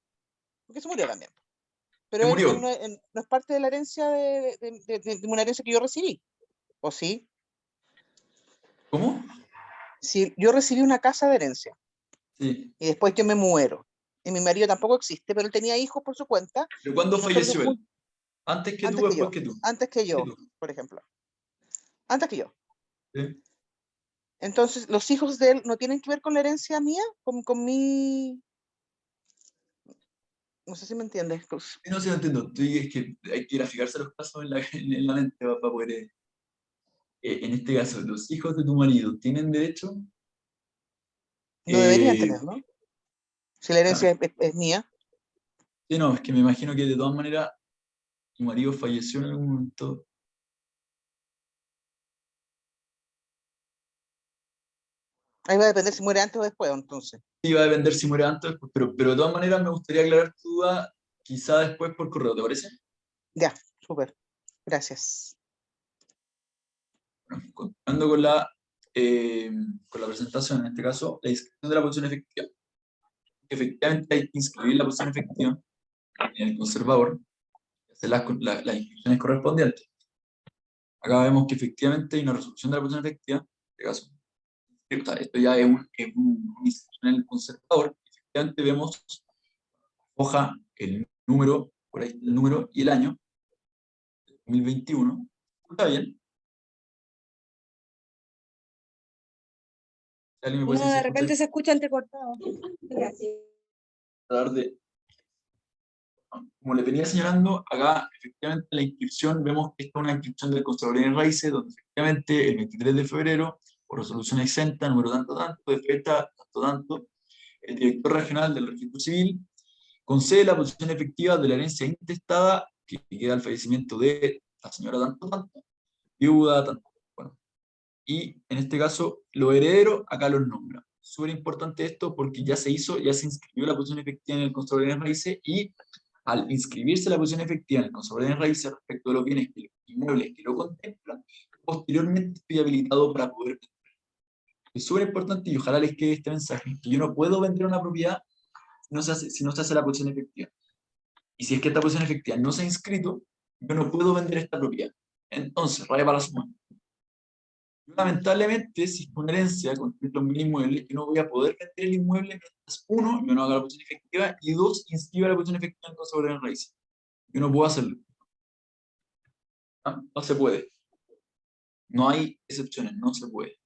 porque se murió también, Se pero él murió. no es parte de la herencia de una herencia que yo recibí, ¿o sí? ¿Cómo? Si yo recibí una casa de herencia Sí. y después yo me muero, y mi marido tampoco existe, pero él tenía hijos por su cuenta, ¿Pero cuándo y nosotros falleció él? ¿Antes que tú o después que tú? antes que Que yo, tú. por ejemplo, antes que yo. ¿Sí? Entonces, los hijos de él no tienen que ver con la herencia mía, con mi... No sé si me entiendes. No sé, no entiendo. Tú dices que hay que graficarse los casos en la mente para poder... en este caso, los hijos de tu marido tienen derecho... No deberían eh, tener, ¿no? Si la herencia es mía. sí, no, es que me imagino que de todas maneras tu marido falleció en algún momento. Ahí va a depender si muere antes o después, entonces. Sí, va a depender si muere antes o después, pero de todas maneras me gustaría aclarar tu duda, quizá después por correo, ¿te parece? Ya, súper. Gracias. Bueno, continuando con la presentación, en este caso, la inscripción de la posición efectiva. Efectivamente hay que inscribir la posición efectiva en el conservador, hacer las inscripciones correspondientes. Acá vemos que efectivamente hay una resolución de la posición efectiva, en este caso. Esto ya es una inscripción en el conservador. Efectivamente vemos hoja, el número, por ahí el número y el año, 2021. ¿Está bien? ¿Alguien me puede No, decir si de escucha? repente se escucha entrecortado. Gracias. Tratar de... Como les venía señalando, acá efectivamente en la inscripción vemos que esta es una inscripción del Conservador en Raíces, donde efectivamente el 23 de febrero, por resolución exenta, número tanto, de fecha tanto, el director regional del registro civil concede la posición efectiva de la herencia intestada que queda al fallecimiento de la señora tanto, viuda, bueno. Y en este caso, los herederos acá los nombra. Súper importante esto porque ya se inscribió la posición efectiva en el Conservador en Raíces y al inscribirse la posición efectiva en el Conservador en Raíces respecto de los bienes y los inmuebles que lo contemplan, posteriormente estoy habilitado para poder vender. Es súper importante y ojalá les quede este mensaje, que yo no puedo vender una propiedad si no se hace la posición efectiva. Y si es que esta posición efectiva no se ha inscrito, yo no puedo vender esta propiedad. Entonces, raya para la suma. Yo, lamentablemente, si es una herencia con los bienes inmuebles, yo no voy a poder vender el inmueble mientras, uno, yo no haga la posición efectiva, y dos, inscriba la posición efectiva en Conservador en Raíces. Yo no puedo hacerlo. ¿Ah? No se puede. No hay excepciones, no se puede.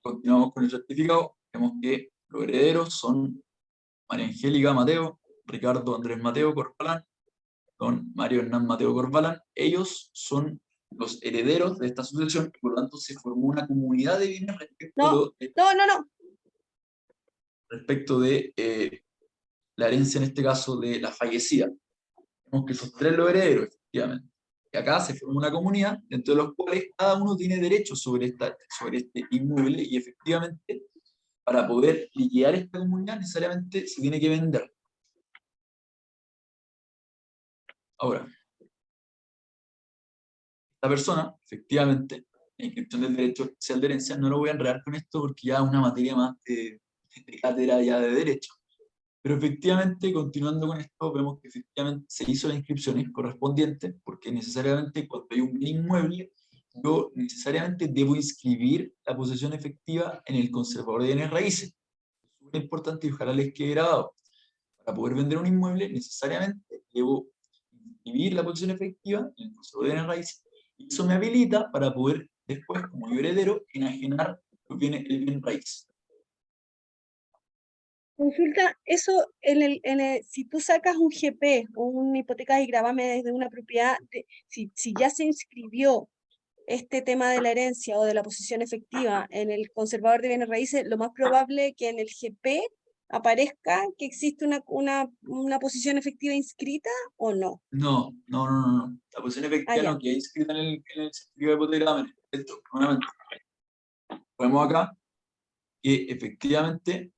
Continuamos con el certificado. Vemos que los herederos son María Angélica Mateo, Ricardo Andrés Mateo Corbalán, don Mario Hernán Mateo Corbalán. Ellos son los herederos de esta sucesión y por lo tanto se formó una comunidad de bienes No. respecto de la herencia, en este caso, de la fallecida. Vemos que son tres los herederos, efectivamente. Y acá se forma una comunidad, dentro de los cuales cada uno tiene derechos sobre este inmueble, y efectivamente, para poder liquidar esta comunidad, necesariamente se tiene que vender. Ahora, esta persona, efectivamente, la inscripción del derecho especial de herencia, no lo voy a enredar con esto porque ya es una materia más de cátedra ya de derecho. Pero efectivamente, continuando con esto, vemos que efectivamente se hizo la inscripción correspondiente, porque necesariamente cuando hay un bien inmueble, yo necesariamente debo inscribir la posesión efectiva en el conservador de bienes raíces. Es muy importante y ojalá les quede grabado. Para poder vender un inmueble, necesariamente debo inscribir la posesión efectiva en el conservador de bienes raíces, y eso me habilita para poder después, como yo heredero, enajenar el bien raíz. Consulta, eso si tú sacas un GP o una hipoteca y gravamen de una propiedad, si ya se inscribió este tema de la herencia o de la posesión efectiva en el conservador de bienes raíces, lo más probable es que en el GP aparezca que existe una posición efectiva inscrita o no. No. La posición efectiva no queda inscrita en el certificado de hipoteca de gravamen. Esto, nuevamente. Vemos acá que efectivamente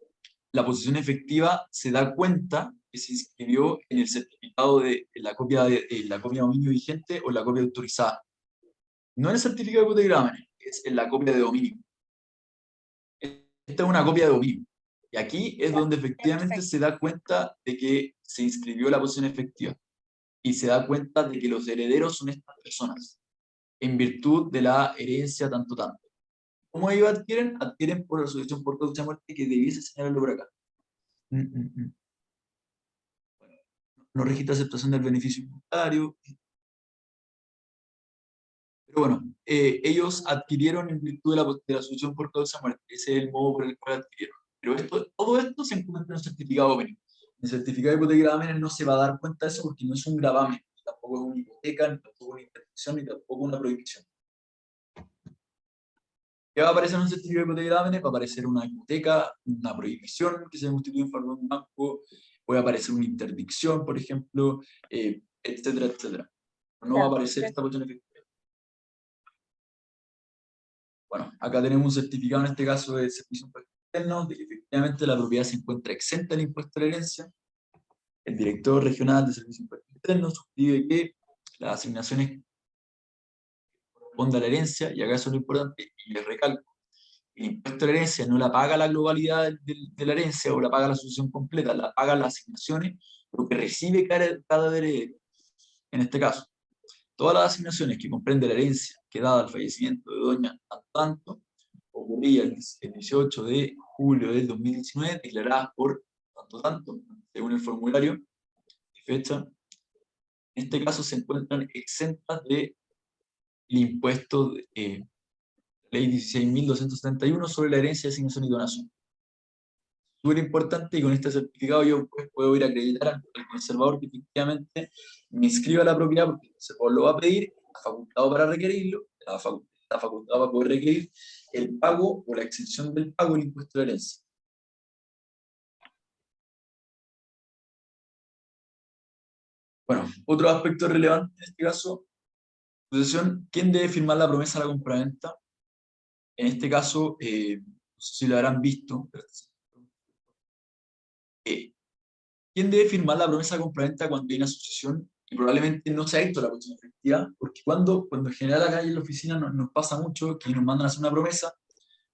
la posición efectiva se da cuenta que se inscribió en el certificado en la copia de dominio vigente o en la copia autorizada. No en el certificado de hipoteca de gravamen, es en la copia de dominio. Esta es una copia de dominio. Y aquí es donde efectivamente se da cuenta de que se inscribió la posición efectiva. Y se da cuenta de que los herederos son estas personas, en virtud de la herencia tanto. ¿Cómo ellos adquieren? Adquieren por resolución por causa de muerte, que debiese señalarlo por acá. Bueno, no registra aceptación del beneficio involuntario. Pero bueno, ellos adquirieron en virtud de la solución por causa de muerte. Ese es el modo por el cual adquirieron. Pero todo esto se encuentra en el certificado de dominio. En el certificado de hipoteca de gravamen no se va a dar cuenta de eso porque no es un gravamen, tampoco es una hipoteca, ni tampoco una interdicción, ni tampoco una prohibición. ¿Qué va a aparecer en un certificado de hipoteca de gravamen? Va a aparecer una hipoteca, una prohibición que se constituye en favor de un banco, puede aparecer una interdicción, por ejemplo, etcétera, etcétera. No va a aparecer esta posición efectiva. Bueno, acá tenemos un certificado en este caso de servicio de impuestos internos, de que efectivamente la propiedad se encuentra exenta del impuesto de la herencia. El director regional de servicios de impuestos internos suscribe que las asignaciones corresponden a la herencia, y acá eso es lo importante, y les recalco, el impuesto de la herencia no la paga la globalidad de la herencia o la paga la sucesión completa, la paga las asignaciones, lo que recibe cada heredero. En este caso, todas las asignaciones que comprende la herencia que dada al fallecimiento de doña tanto ocurría el 18 de julio del 2019, declaradas por tanto, según el formulario de fecha, en este caso se encuentran exentas del impuesto de Ley 16.271 sobre la herencia, asignación y donación. Súper importante, y con este certificado yo pues, puedo ir a acreditar al conservador que efectivamente me inscriba la propiedad, porque el conservador lo va a pedir, está facultado para requerirlo, está facultado para poder requerir el pago o la exención del pago del impuesto de herencia. Bueno, otro aspecto relevante en este caso, sucesión, ¿quién debe firmar la promesa a la compraventa? En este caso, no sé si lo habrán visto, ¿quién debe firmar la promesa de compraventa cuando hay una sucesión? Y probablemente no se ha hecho la cuestión efectiva, porque cuando en general acá en la oficina nos pasa mucho que nos mandan a hacer una promesa,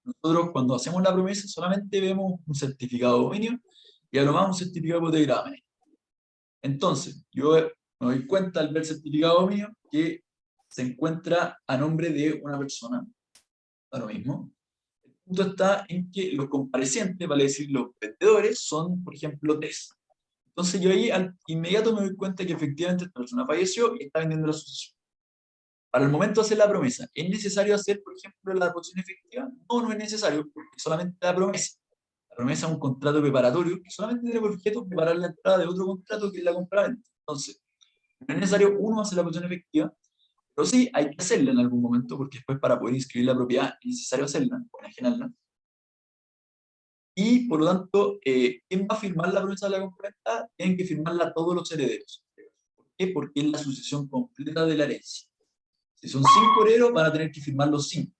nosotros cuando hacemos la promesa solamente vemos un certificado de dominio y a lo más un certificado de hipoteca gravamen. Entonces, yo me doy cuenta al ver el certificado de dominio que se encuentra a nombre de una persona, da lo mismo. El punto está en que los comparecientes, vale decir los vendedores, son, por ejemplo, 3. Entonces yo ahí al inmediato me doy cuenta que efectivamente esta persona falleció y está vendiendo la sucesión. Para el momento de hacer la promesa, ¿es necesario hacer, por ejemplo, la posición efectiva? No, no es necesario, porque solamente la promesa. La promesa es un contrato preparatorio que solamente tiene por objeto preparar la entrada de otro contrato que es la compraventa. Entonces, no es necesario uno hacer la posición efectiva, pero sí hay que hacerla en algún momento, porque después para poder inscribir la propiedad es necesario hacerla, o enajenarla. Y por lo tanto, ¿quién va a firmar la promesa de la compraventa? Tienen que firmarla todos los herederos. ¿Por qué? Porque es la sucesión completa de la herencia. Si son 5 herederos, van a tener que firmar los 5.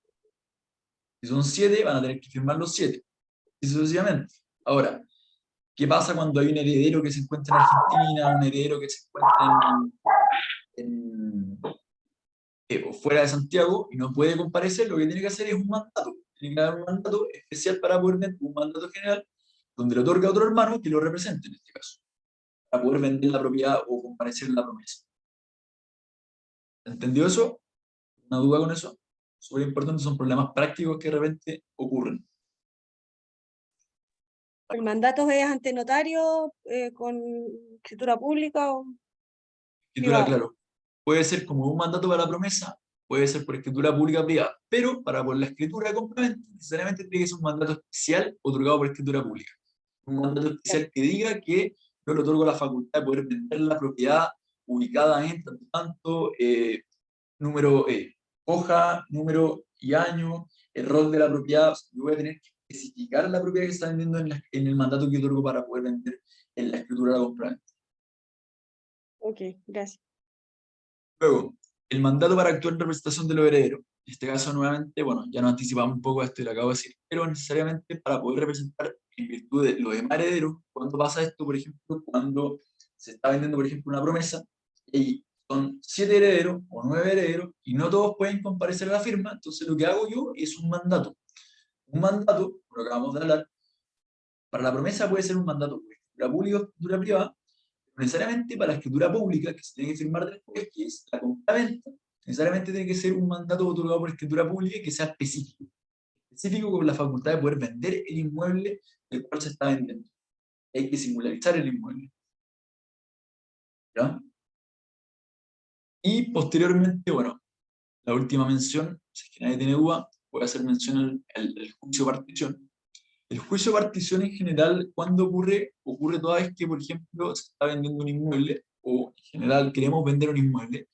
Si son 7, van a tener que firmar los 7. Y sucesivamente. Ahora, ¿qué pasa cuando hay un heredero que se encuentra en Argentina, un heredero que se encuentra o fuera de Santiago y no puede comparecer? Lo que tiene que hacer es un mandato. Tiene que dar un mandato especial para poder vender, un mandato general, donde le otorga a otro hermano que lo represente en este caso, para poder vender la propiedad o comparecer en la promesa. ¿Entendió eso? ¿Una duda con eso? Súper importante, son problemas prácticos que de repente ocurren. ¿El mandato es ante notario con escritura pública o Escritura, privada? claro. Puede ser como un mandato para la promesa, puede ser por escritura pública privada, pero para por la escritura de compraventa necesariamente tiene que ser un mandato especial otorgado por escritura pública. Un mandato especial que diga que yo le otorgo la facultad de poder vender la propiedad ubicada en tanto, número, hoja, número y año, el rol de la propiedad. Yo voy a tener que especificar la propiedad que se está vendiendo en el mandato que otorgo para poder vender en la escritura de la compraventa. Ok, gracias. Luego, el mandato para actuar en representación de los herederos. En este caso, nuevamente, bueno, ya nos anticipamos un poco a esto y lo acabo de decir, pero necesariamente para poder representar en virtud de los demás herederos. Cuando pasa esto, por ejemplo, cuando se está vendiendo, por ejemplo, una promesa, y son 7 herederos o 9 herederos, y no todos pueden comparecer a la firma, entonces lo que hago yo es un mandato. Un mandato, por lo que acabamos de hablar, para la promesa puede ser un mandato por escritura pública o escritura privada, necesariamente para la escritura pública, que se tiene que firmar después, que es la compraventa, necesariamente tiene que ser un mandato otorgado por escritura pública y que sea específico con la facultad de poder vender el inmueble del cual se está vendiendo. Hay que singularizar el inmueble. ¿Ya? Y posteriormente, bueno, la última mención, si es que nadie tiene duda, voy a hacer mención al juicio de partición. El juicio de partición en general, ¿cuándo ocurre? Ocurre toda vez que, por ejemplo, se está vendiendo un inmueble, o en general queremos vender un inmueble,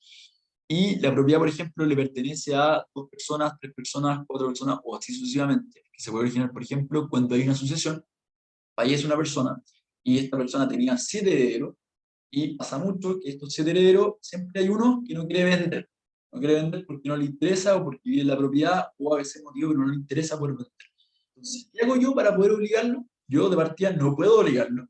y la propiedad, por ejemplo, le pertenece a 2 personas, 3 personas, 4 personas, o así sucesivamente, que se puede originar, por ejemplo, cuando hay una sucesión, fallece una persona, y esta persona tenía 7 herederos, y pasa mucho que estos 7 herederos, siempre hay uno que no quiere vender. No quiere vender porque no le interesa, o porque vive en la propiedad, o a veces motivo que no le interesa por vender. Entonces, ¿qué hago yo para poder obligarlo? Yo de partida no puedo obligarlo,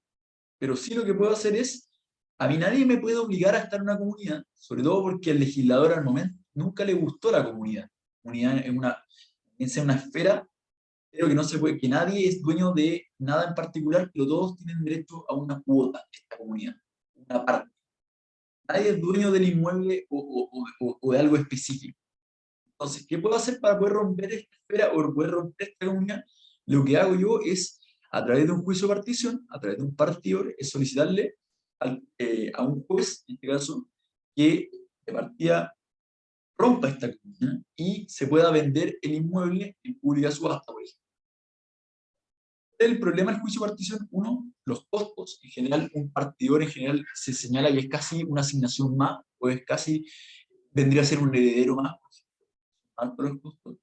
pero sí lo que puedo hacer es, a mí nadie me puede obligar a estar en una comunidad, sobre todo porque al legislador al momento nunca le gustó la comunidad. La comunidad es una esfera, pero que no se puede, que nadie es dueño de nada en particular, pero todos tienen derecho a una cuota de esta comunidad, una parte. Nadie es dueño del inmueble o de algo específico. Entonces, ¿qué puedo hacer para poder romper esta esfera o poder romper esta comunidad? Lo que hago yo es, a través de un juicio de partición, a través de un partidor, es solicitarle a un juez, en este caso, que de partida rompa esta comunidad y se pueda vender el inmueble en pública subasta, por ejemplo. El problema del juicio de partición, uno, los costos. En general, un partidor en general se señala que es casi una asignación más, o es casi, vendría a ser un heredero más, alto los costos.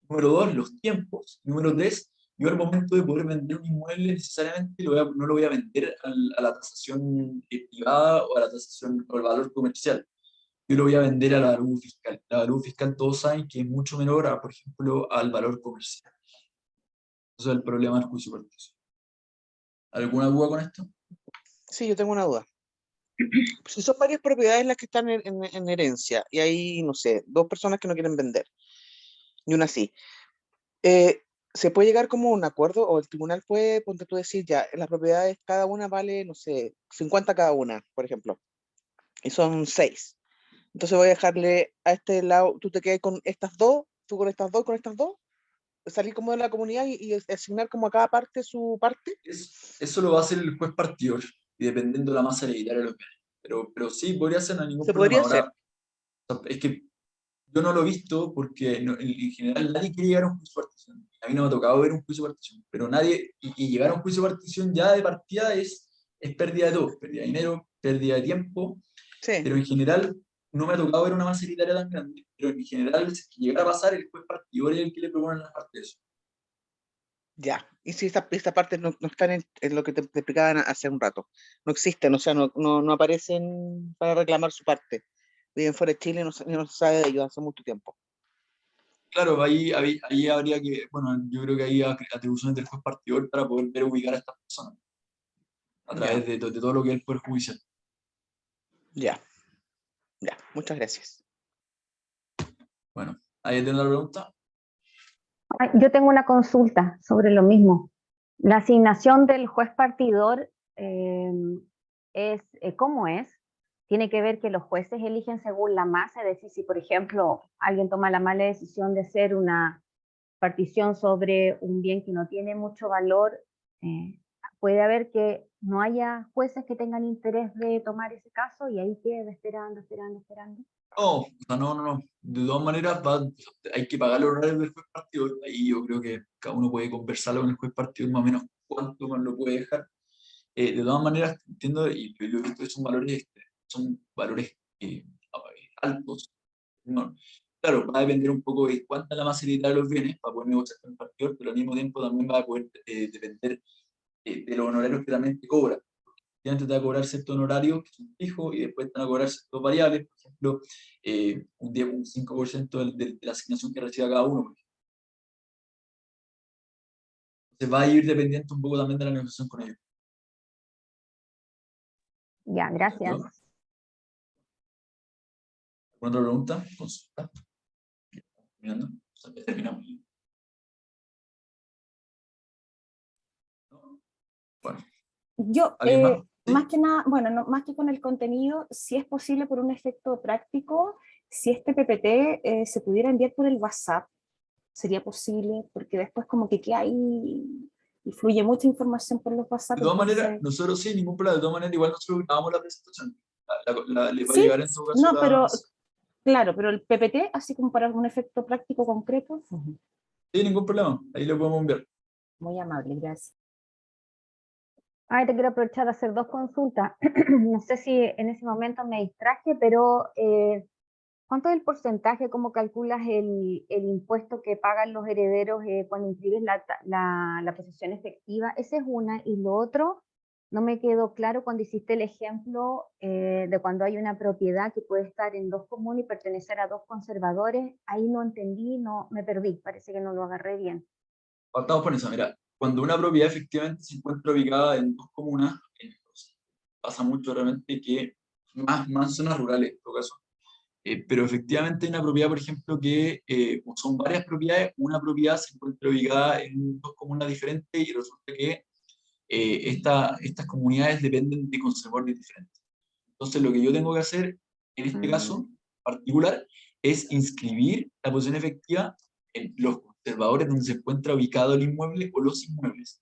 Número 2, los tiempos. Número 3, yo al momento de poder vender un inmueble necesariamente no lo voy a vender a la tasación privada o a la tasación o al valor comercial. Yo lo voy a vender a la valor fiscal. La valor fiscal todos saben que es mucho menor, por ejemplo, al valor comercial. Eso es el problema del juicio de partición. ¿Alguna duda con esto? Sí, yo tengo una duda. Si son varias propiedades las que están en herencia y hay, no sé, 2 personas que no quieren vender y una sí, ¿se puede llegar como a un acuerdo o el tribunal puede, ponte tú decir, ya, las propiedades cada una vale, no sé, 50 cada una, por ejemplo, y son 6? Entonces voy a dejarle a este lado, tú te quedas con estas 2, tú con estas 2, con estas 2, salir como de la comunidad y asignar como a cada parte su parte. Eso lo va a hacer el juez partidor, y dependiendo de la masa hereditaria de los bienes. Pero sí, podría ser, no hay ningún Se problema. podría hacer. Ahora, es que yo no lo he visto porque en general nadie quiere llegar a un juicio de partición. A mí no me ha tocado ver un juicio de partición, pero nadie, y llegar a un juicio de partición ya de partida es pérdida de todo, pérdida de dinero, pérdida de tiempo, Sí, pero en general no me ha tocado ver una masa hereditaria tan grande, pero en general, si llegara a pasar, el juez partidor es el que le propone las partes de eso. ya. Y si esta parte no están en lo que te explicaban hace un rato, no existen, o sea, no aparecen para reclamar su parte. Viven fuera de Chile y no se sabe de ellos hace mucho tiempo. Claro, ahí habría que, bueno, yo creo que hay atribuciones del juez partidor para poder ver ubicar a estas personas a través de todo lo que es el Poder Judicial. Ya, muchas gracias. Bueno, ¿ahí tiene la pregunta? Yo tengo una consulta sobre lo mismo. La asignación del juez partidor ¿cómo es? Tiene que ver que los jueces eligen según la masa, es decir, si por ejemplo alguien toma la mala decisión de hacer una partición sobre un bien que no tiene mucho valor, puede haber que no haya jueces que tengan interés de tomar ese caso y ahí queda esperando. No, no. De todas maneras, hay que pagar los horarios del juez partidor. Ahí yo creo que cada uno puede conversarlo con el juez partidor más o menos cuánto más lo puede dejar. De todas maneras, entiendo, y lo he visto, son valores altos. No, claro, va a depender un poco de cuánta es la masa hereditaria de los bienes para poder negociar con el partidor, pero al mismo tiempo también va a poder depender de los honorarios que también te cobra. Antes te va a cobrar ciertos honorarios que son fijos y después te van a cobrar ciertos variables, por ejemplo, un 5% de la asignación que reciba cada uno. Entonces va a ir dependiente un poco también de la negociación con ellos. Ya, gracias. ¿Alguna otra pregunta? Consulta. Terminando. Ya terminamos. ¿No? Bueno. Yo, ¿Alguien más? ¿Sí? más que nada, bueno, más que con el contenido, si es posible por un efecto práctico, si este PPT se pudiera enviar por el WhatsApp, sería posible, porque después como que queda ahí y fluye mucha información por los WhatsApp. De todas maneras, Entonces... nosotros sí, ningún problema. De todas maneras, igual nosotros grabamos la presentación. Les va a Sí, llegar en todo caso no, pero claro, pero el PPT, así como para algún efecto práctico concreto. Sí, ningún problema. Ahí lo podemos enviar. Muy amable, gracias. Te quiero aprovechar de hacer 2 consultas. No sé si en ese momento me distraje, pero ¿cuánto es el porcentaje, cómo calculas el impuesto que pagan los herederos cuando inscribes la posesión efectiva? Esa es una. Y lo otro, no me quedó claro cuando hiciste el ejemplo de cuando hay una propiedad que puede estar en 2 comunas y pertenecer a 2 conservadores. Ahí no entendí, no, me perdí, parece que no lo agarré bien. Partamos por eso, mira, cuando una propiedad efectivamente se encuentra ubicada en 2 comunas, pasa mucho realmente que más zonas rurales en todo caso, pero efectivamente hay una propiedad, por ejemplo, que son varias propiedades, una propiedad se encuentra ubicada en 2 comunas diferentes y resulta que estas comunidades dependen de conservadores diferentes. Entonces lo que yo tengo que hacer en este caso particular es inscribir la posición efectiva en los conservadores donde se encuentra ubicado el inmueble o los inmuebles.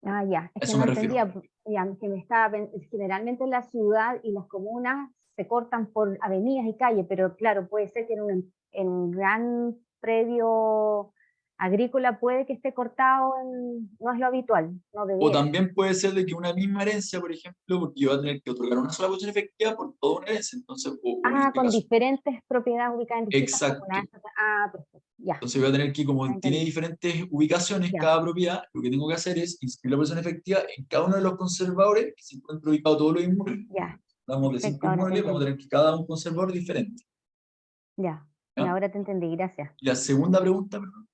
Ah, ya, A es que eso no me refiero. entendía, ya, que me estaba, generalmente en la ciudad y las comunas se cortan por avenidas y calles, pero claro, puede ser que en un gran predio agrícola puede que esté cortado, no es lo habitual, no O debiera. también puede ser de que una misma herencia, por ejemplo, porque yo voy a tener que otorgar una sola posición efectiva por toda una herencia, entonces, o en Ah, este con caso, diferentes propiedades ubicadas en distintas exacto. comunas. Ah, perfecto, ya, Entonces voy a tener que, como ya tiene entendí. diferentes ubicaciones Ya, cada propiedad, lo que tengo que hacer es inscribir la posición efectiva en cada uno de los conservadores que se encuentran ubicados todos los inmuebles. ya, Hablamos de 5 perfecto, ahora te inmuebles, vamos a entendí. tener que cada un conservador diferente. Ya, ¿Ya? ahora te entendí, gracias. Y la segunda pregunta, perdón.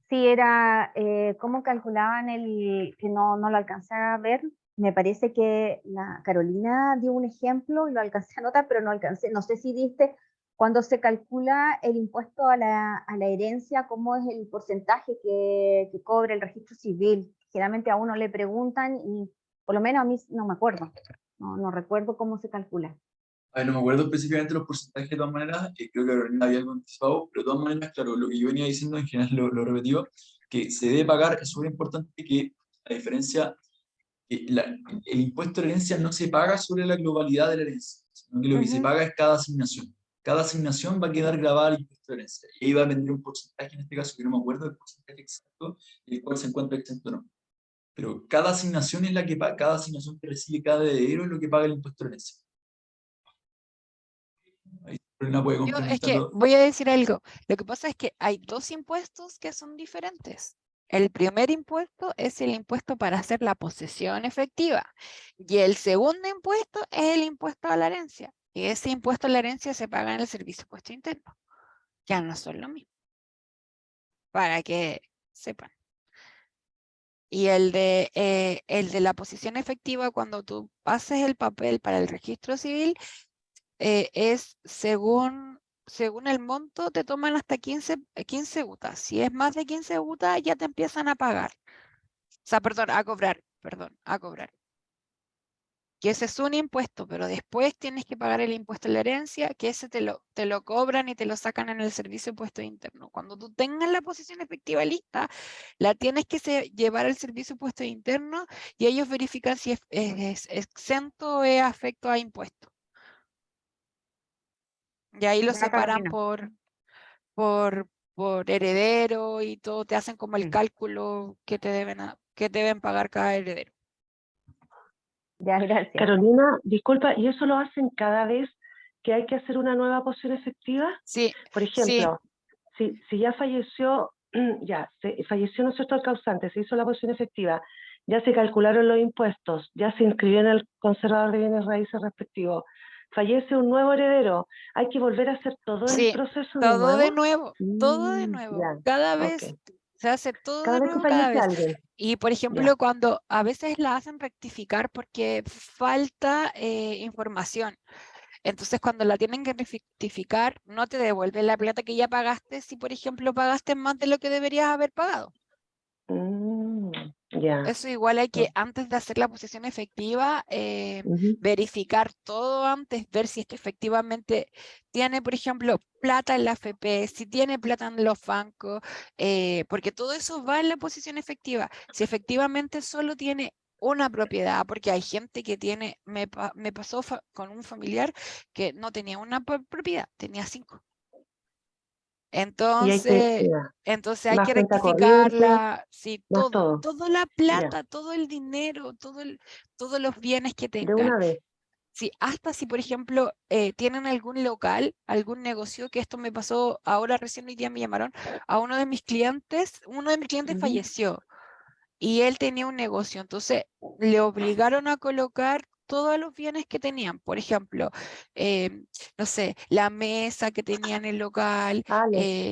Sí, era cómo calculaban que no lo alcancé a ver. Me parece que la Carolina dio un ejemplo y lo alcancé a notar, pero no alcancé. No sé si diste cuando se calcula el impuesto a la herencia, cómo es el porcentaje que cobra el registro civil. Generalmente a uno le preguntan y por lo menos a mí no me acuerdo. No recuerdo cómo se calcula. A ver, no me acuerdo específicamente los porcentajes de todas maneras, creo que Carolina había algo anticipado, pero de todas maneras, claro, lo que yo venía diciendo en general lo repetido, que se debe pagar, es súper importante que, a diferencia, el impuesto de herencia no se paga sobre la globalidad de la herencia, sino que lo que se paga es cada asignación. Cada asignación va a quedar grabada el impuesto de herencia, y ahí va a venir un porcentaje, en este caso, que no me acuerdo del porcentaje exacto, el cual se encuentra exento o no. Pero cada asignación es la que paga, cada asignación que recibe cada heredero es lo que paga el impuesto de herencia. Ahí Carolina puede Es que complementarlo. voy a decir algo. Lo que pasa es que hay 2 impuestos que son diferentes. El primer impuesto es el impuesto para hacer la posesión efectiva. Y el segundo impuesto es el impuesto a la herencia. Y ese impuesto a la herencia se paga en el servicio de impuesto interno. Ya no son lo mismo. Para que sepan. Y el de la posición efectiva, cuando tú pases el papel para el registro civil, es según el monto, te toman hasta 15 UTAs. Si es más de 15 UTAs, ya te empiezan a pagar. O sea, perdón, a cobrar, Que ese es un impuesto, pero después tienes que pagar el impuesto de la herencia, que ese te lo cobran y te lo sacan en el servicio de impuesto interno. Cuando tú tengas la posición efectiva lista, la tienes que llevar al servicio de impuesto interno y ellos verifican si es exento o es afecto a impuestos. Y ahí lo Ya, separan Carolina. por heredero y todo, te hacen como el cálculo que deben pagar cada heredero. Ya, gracias. Carolina, disculpa, ¿y eso lo hacen cada vez que hay que hacer una nueva posición efectiva? Sí, Por ejemplo, si ya falleció, falleció, ¿no es cierto?, el causante, se hizo la posición efectiva, ya se calcularon los impuestos, ya se inscribió en el conservador de bienes raíces respectivo, fallece un nuevo heredero, ¿hay que volver a hacer todo el sí, proceso todo de de nuevo? nuevo, todo de nuevo. Ya, Cada ok. vez se hace todo Cada de vez que nuevo, cada fallece vez. alguien, Y por ejemplo, cuando a veces la hacen rectificar porque falta información. Entonces, cuando la tienen que rectificar, no te devuelven la plata que ya pagaste si, por ejemplo, pagaste más de lo que deberías haber pagado. ya. Eso igual hay que, antes de hacer la posesión efectiva, verificar todo antes, ver si esto efectivamente tiene, por ejemplo, plata en la AFP, si tiene plata en los bancos, porque todo eso va en la posesión efectiva. Si efectivamente solo tiene una propiedad, porque hay gente que tiene, me pasó con un familiar que no tenía una propiedad, tenía 5. Y hay que, Entonces hay más que cuenta corriente, rectificarla, sí, más todo, toda la ya, plata, todo el dinero, todos los bienes que de tengan. una vez. Sí, hasta si, por ejemplo, tienen algún local, algún negocio, que esto me pasó ahora recién hoy día me llamaron a uno de mis clientes Ujú. falleció. y él tenía un negocio, entonces le obligaron a colocar todos los bienes que tenían, por ejemplo, no sé, la mesa que tenía en el local,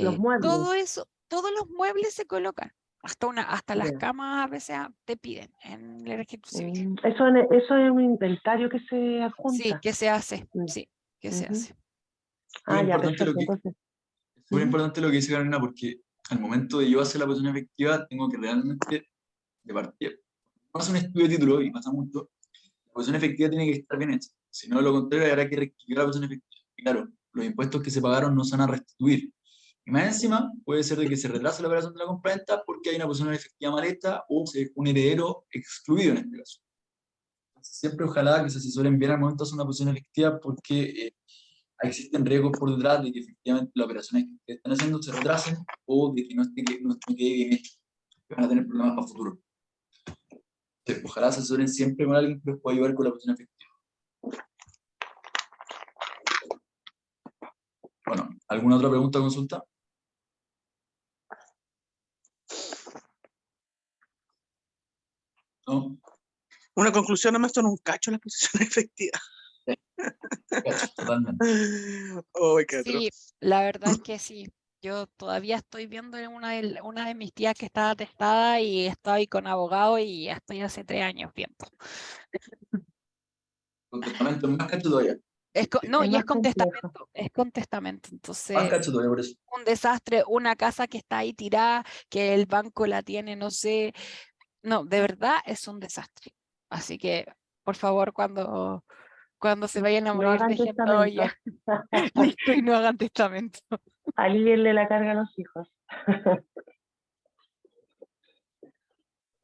Los muebles. todo eso, todos los muebles se colocan, hasta las Ya. camas a veces te piden en el registro civil. Eso es un inventario que se Sí, adjunta. que se hace, Mm. sí, que se Ujú. hace. Ah, ya, importante perfecto. lo que, Entonces, es súper ujú. importante lo que dice Carolina, porque al momento de yo hacer la posición efectiva, tengo que realmente, de partida, no hacer un estudio de título, y pasa mucho, la posición efectiva tiene que estar bien hecha. Si no, de lo contrario, habrá que rectificar la posición efectiva. Y claro, los impuestos que se pagaron no se van a restituir. Y más encima, puede ser de que se retrase la operación de la compraventa porque hay una posición efectiva mal hecha o un heredero excluido en este caso. Entonces, siempre ojalá que se asesoren bien al momento de hacer una posición efectiva, porque existen riesgos por detrás de que efectivamente las operaciones que ustedes están haciendo se retrasen o de que no quede bien hecho, que van a tener problemas para el futuro. Entonces, ojalá se asesoren siempre con alguien que les pueda ayudar con la posición efectiva. Bueno, ¿alguna otra pregunta o consulta? ¿No? Una conclusión, nomás son un cacho las posiciones efectivas. Cacho, totalmente. Oh, qué atroz. Sí, la verdad es que sí. Yo todavía estoy viendo una de mis tías que está atestada y estoy con abogado y estoy hace 3 años viendo. Con testamento es más cacho todavía. No, Es y más es con complejo. testamento, es con testamento. Más Entonces, cacho todavía por eso. un desastre, una casa que está ahí tirada, que el banco la tiene, no sé. No, de verdad es un desastre. Así que, por favor, cuando se vayan a No morir, hagan dejen todo testamento. ya listo y no hagan testamento. Alívienle la carga a los hijos.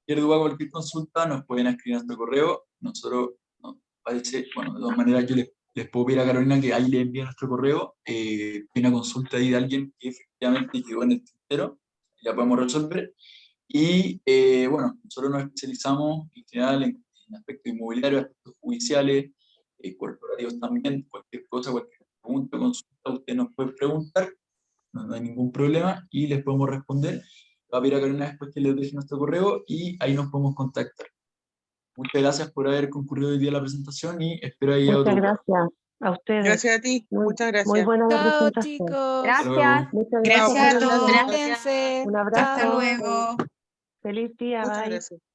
Cualquier duda, cualquier consulta, nos pueden escribir a nuestro correo. Nosotros, nos parece, bueno, de todas maneras, yo les puedo pedir a Carolina que ahí le envíe nuestro correo. Hay una consulta ahí de alguien que efectivamente quedó en el tintero, la podemos resolver. Y bueno, nosotros nos especializamos en general en aspectos inmobiliarios, aspectos judiciales, corporativos también. Cualquier cosa, cualquier pregunta, consulta, usted nos puede preguntar, no hay ningún problema y les podemos responder. Va a pedir a Carolina después que les deje nuestro correo y ahí nos podemos contactar. Muchas gracias por haber concurrido hoy día a la presentación y espero haya Muchas otro. gracias a ustedes. Gracias a ti, muchas Muy gracias. buena la Chao, presentación. chicos. Hasta luego. Gracias. Muchas Gracias a Carolina. todos. Cuídense. Un Hasta abrazo. luego. Feliz día. Muchas Bye. gracias.